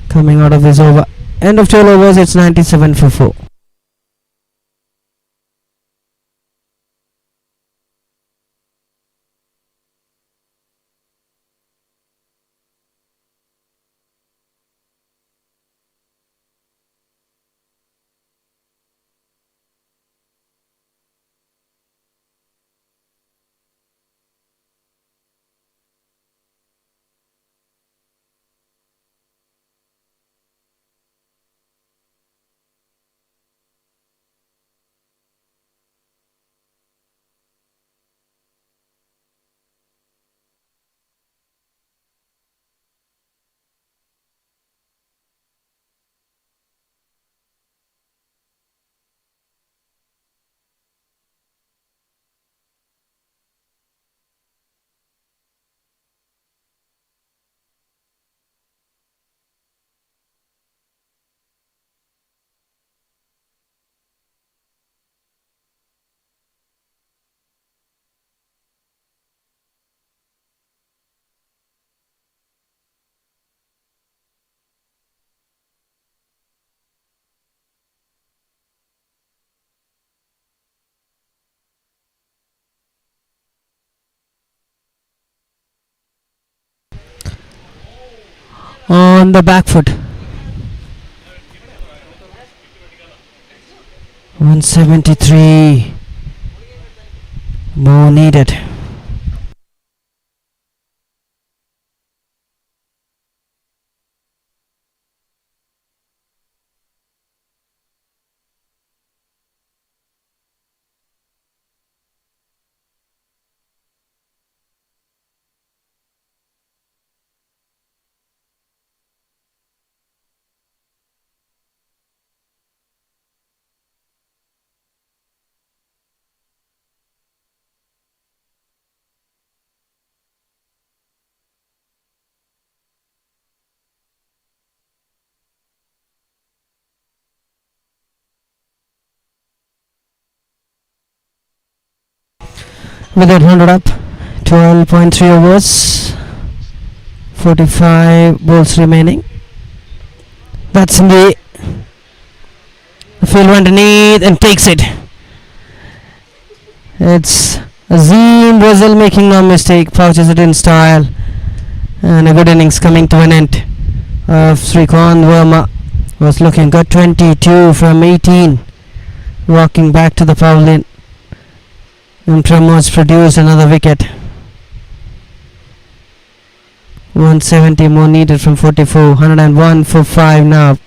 coming out of this over. End of 12 overs, it's 97 for 4. on the back foot. 173 more needed. With 800 up, 12.3 overs, 45 balls remaining. That's in the field underneath and takes it. It's Azim Brazil making no mistake, pouches it in style, and a good innings coming to an end. Srikanth Verma was looking good, 22 from 18, walking back to the foul lane. And Pramod's produced another wicket. 170 more needed from 44. 101 for 5 now.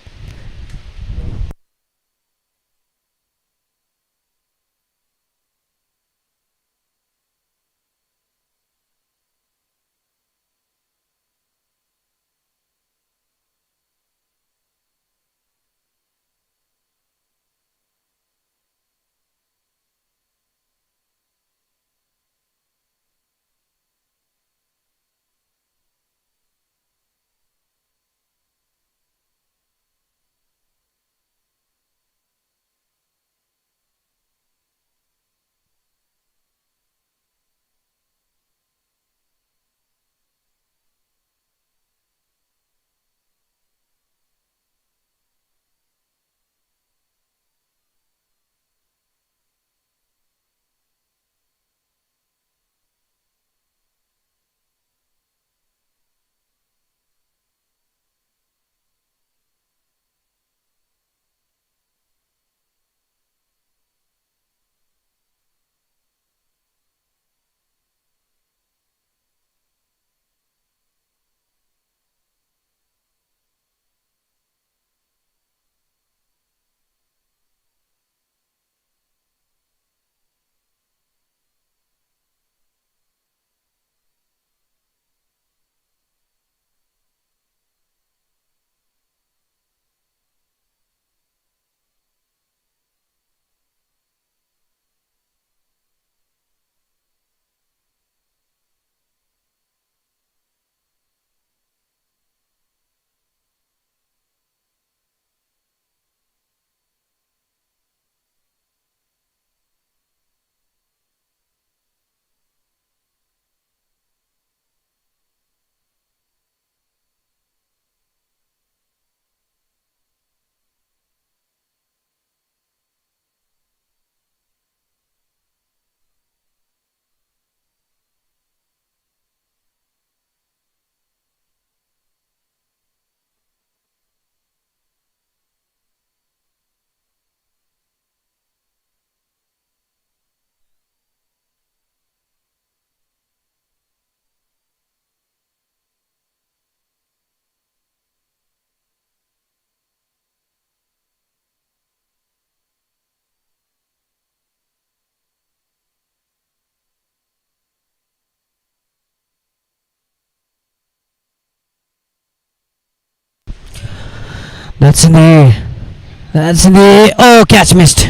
That's in the oh, catch missed.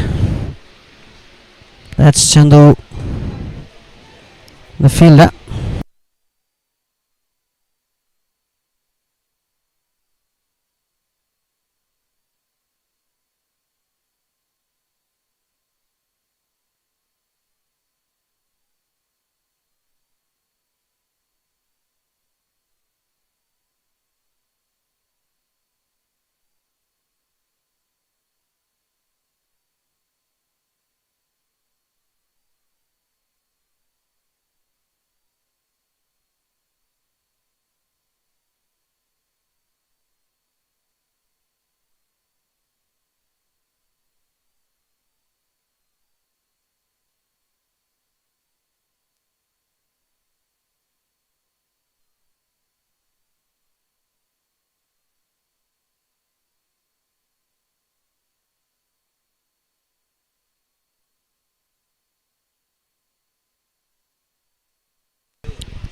That's Chandu, the fielder.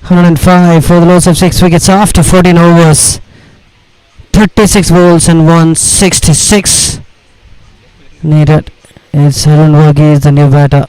105 for the loss of 6 wickets after 14 overs. 36 balls and 166 needed. It's Arun Varghese, the new batter.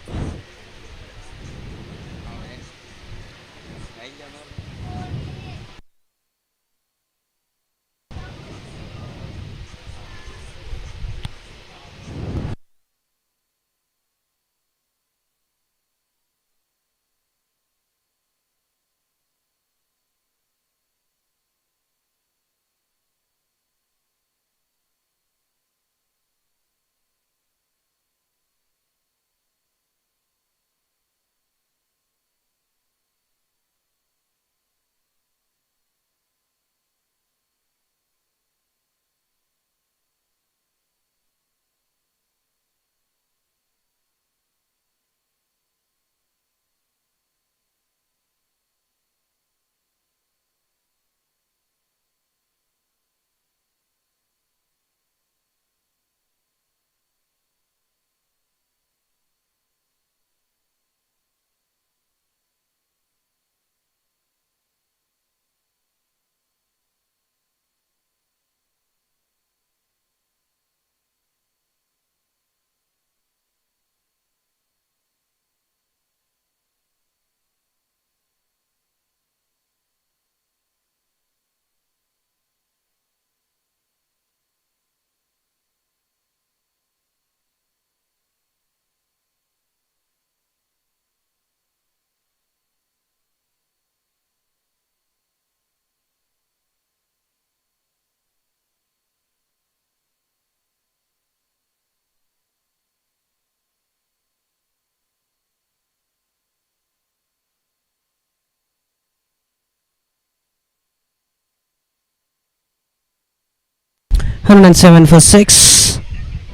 Hundred and seven for 6.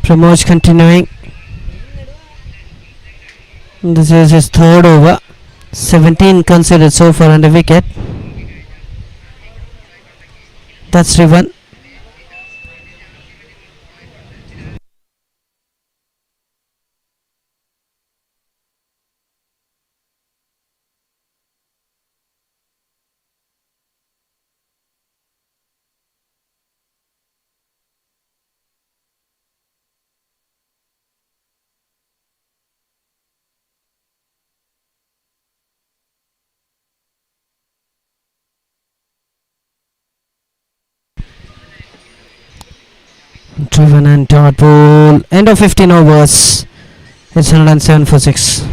Pramod continuing. This is his third over. 17 considered so far and a wicket. That's 3-1. Driven and dot ball. End of 15 overs. It's 107 for 6.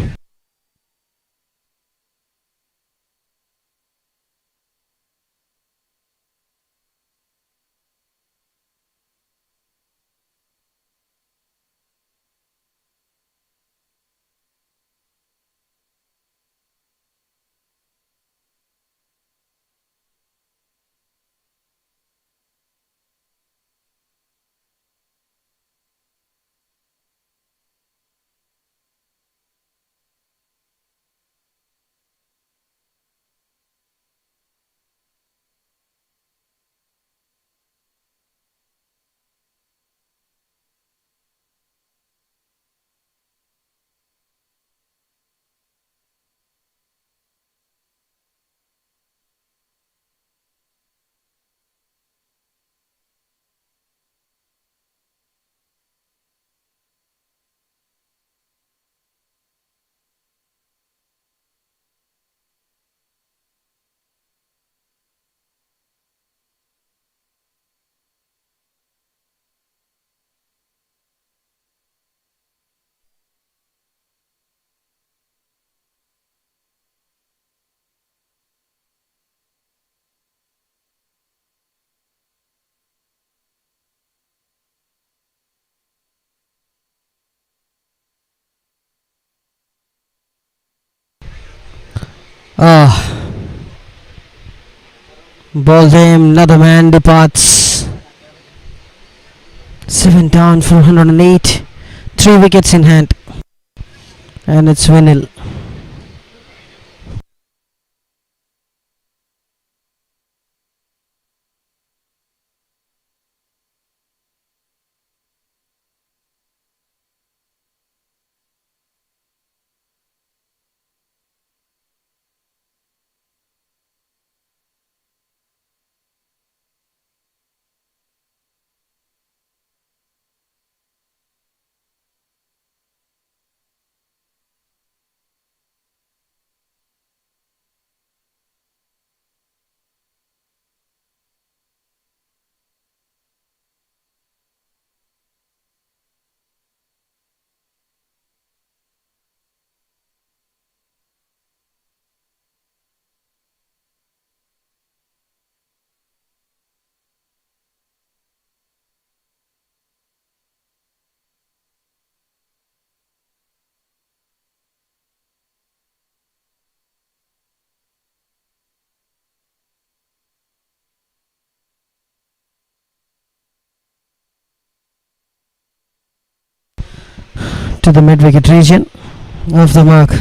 Ah, ball game. Another man departs. 7 down for 108. 3 wickets in hand. And it's Vinil. to the mid-wicket region of the mark.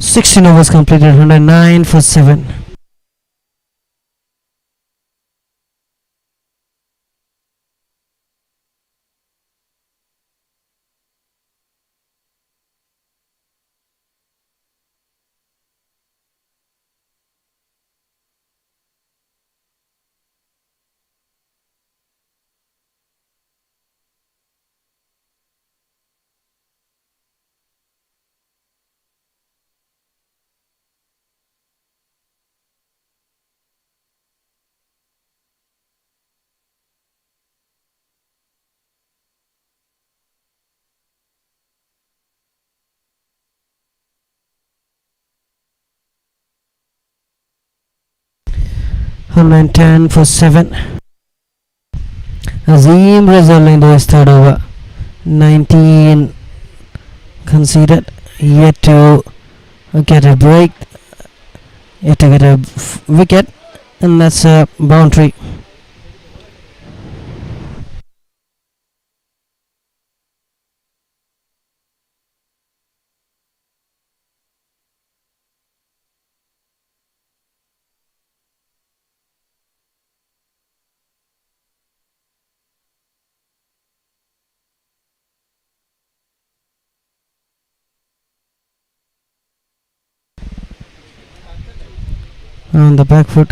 Sixteen overs completed, 109 for 7. And 10 for 7. Azim Rizal into his third over. 19 conceded. Yet to get a break. Yet to get a wicket. And that's a boundary. On the back foot.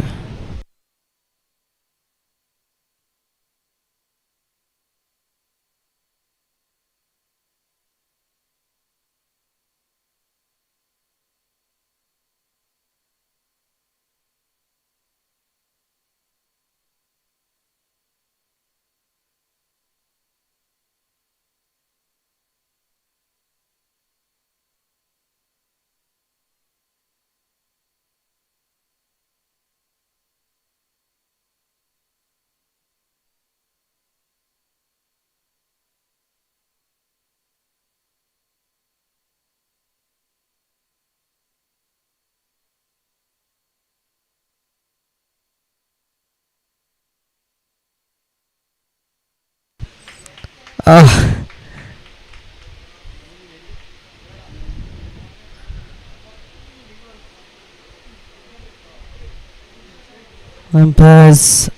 Umpires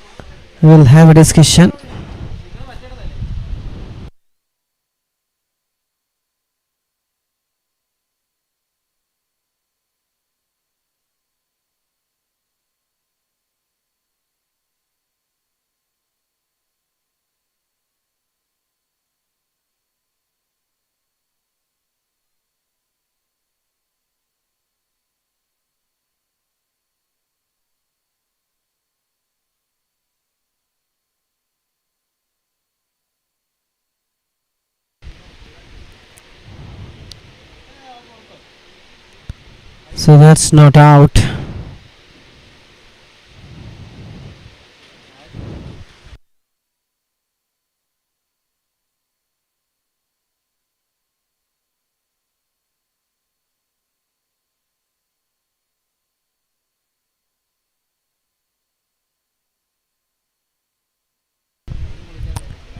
will have a discussion. So that's not out.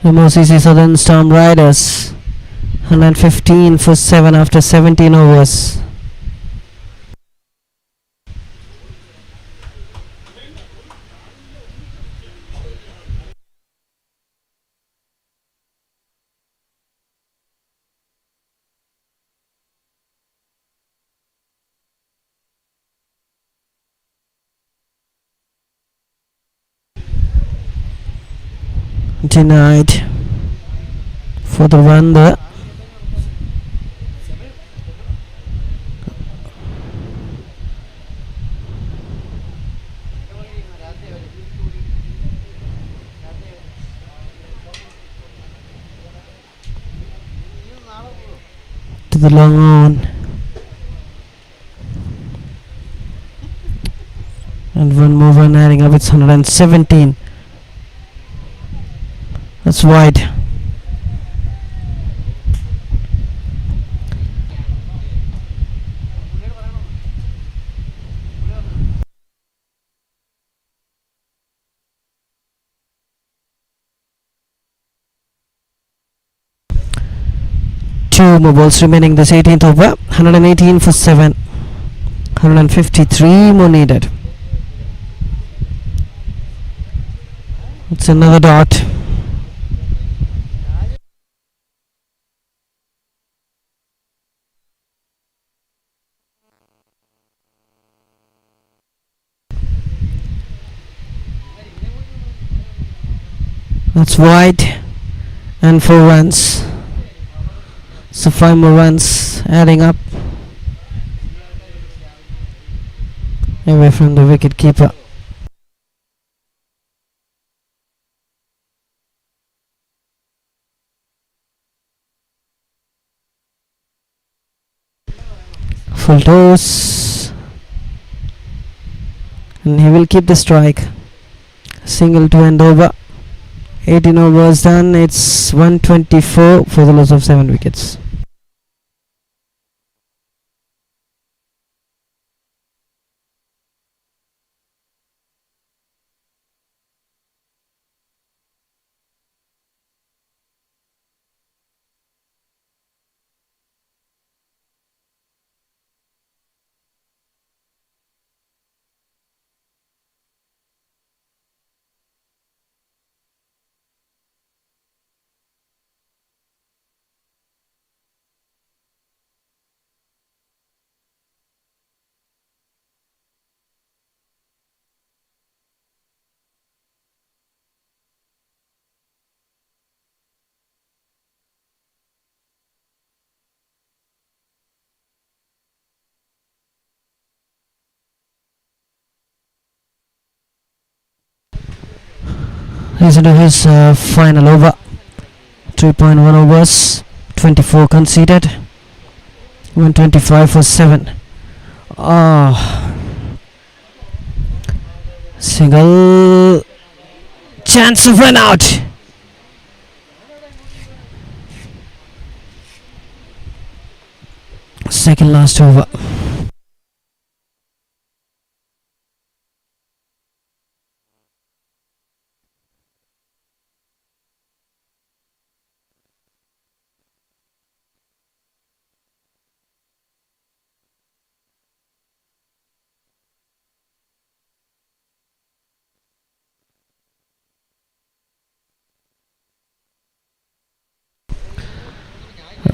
MOCC Southern Storm Riders 115 for 7 after 17 overs. Denied for the run there. To the long on. And one more run adding up, it's 117. That's wide. Two more balls remaining this 18th over. 118 for 7. 153 more needed. It's another dot. That's wide. And 4 runs. So 5 more runs adding up. Away from the wicket keeper. Full toss. And he will keep the strike. Single to end over. 18 overs done. It's 124 for the loss of 7 wickets. He's into his final over. 3.1 overs. 24 conceded. 125 for 7. Single. Chance of run out. Second last over.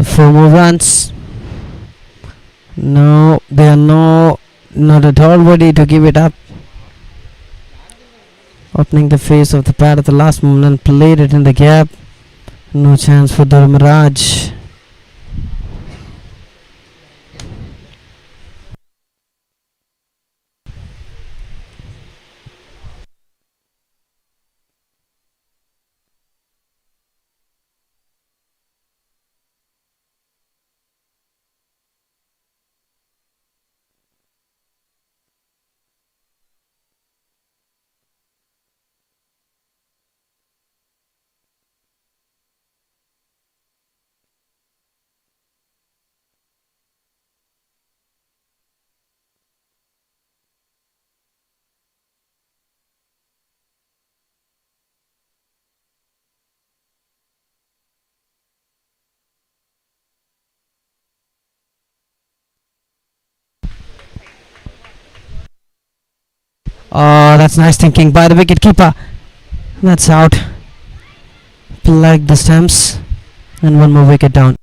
Four more runs. No, they are not at all ready to give it up. Opening the face of the pad at the last moment and played it in the gap. No chance for Dharmaraj. Oh, that's nice thinking by the wicket keeper. That's out. Plugged the stumps. And one more wicket down.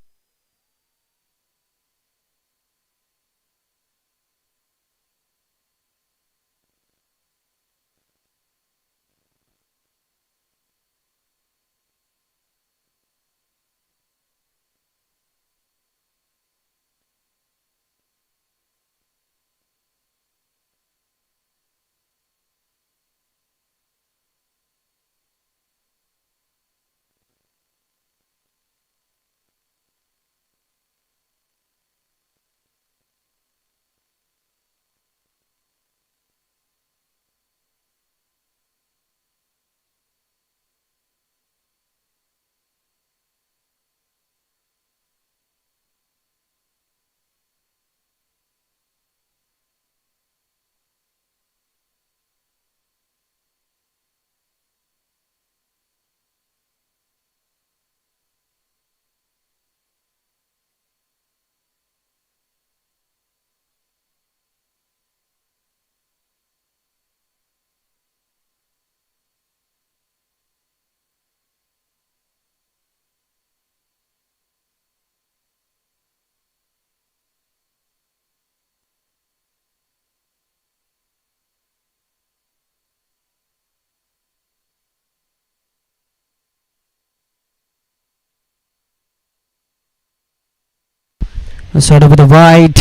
Let's start with the wide.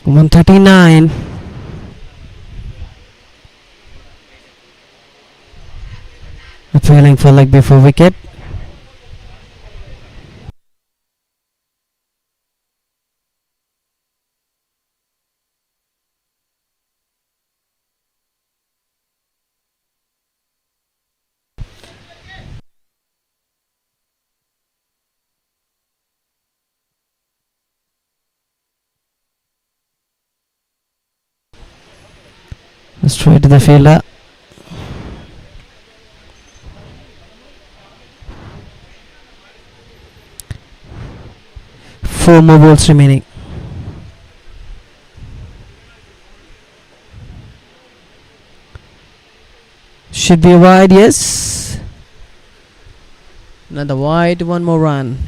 $139. Appealing for leg before wicket. Straight to the fielder. Four more balls remaining. Should be a wide, yes. Another wide, one more run.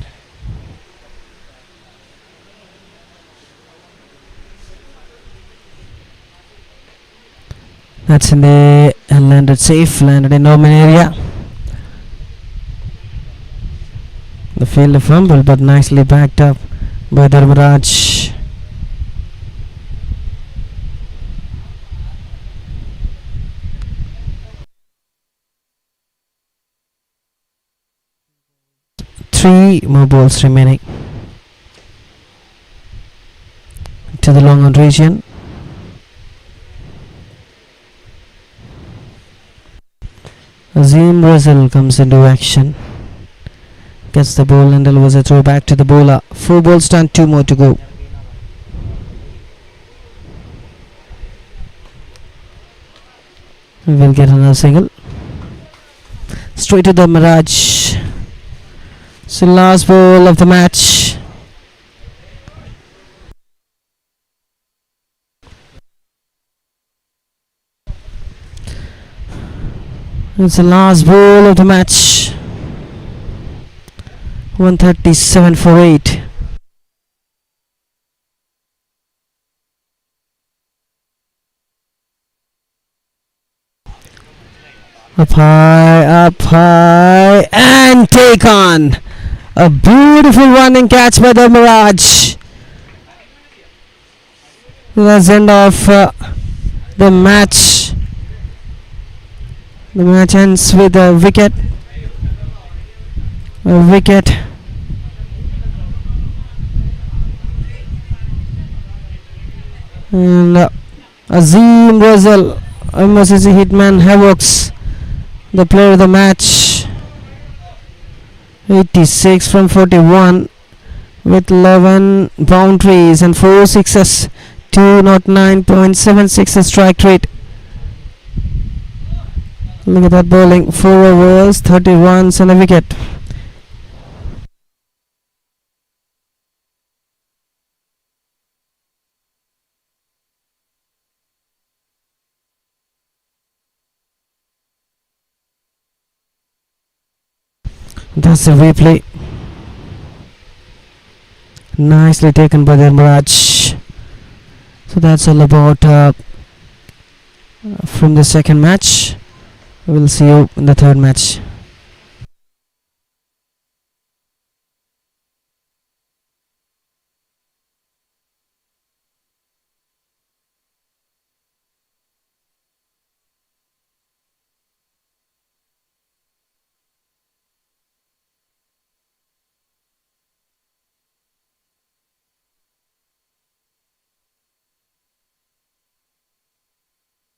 That's in the landed safe, landed in open area. The fielder fumbled, but nicely backed up by Dharmaraj. Three more balls remaining to the long on region. Azim Russell comes into action. Gets the ball and there was a throw back to the bowler. 4 balls done, 2 more to go. We will get another single. Straight to the Mirage. So last ball of the match. It's the last ball of the match. 137 for 8. Up high, and take on. A beautiful running catch by the Mirage. That's the end of the match. The match ends with a wicket. A wicket. And Azim Russell, MOCC Hitman Havocs, the player of the match. 86 from 41 with 11 boundaries and 4 sixes. 209.76 strike rate. Look at that bowling. 4 overs, 30 runs and a wicket. That's the replay. Nicely taken by the Mirage. So that's all about from the second match. We'll see you in the third match.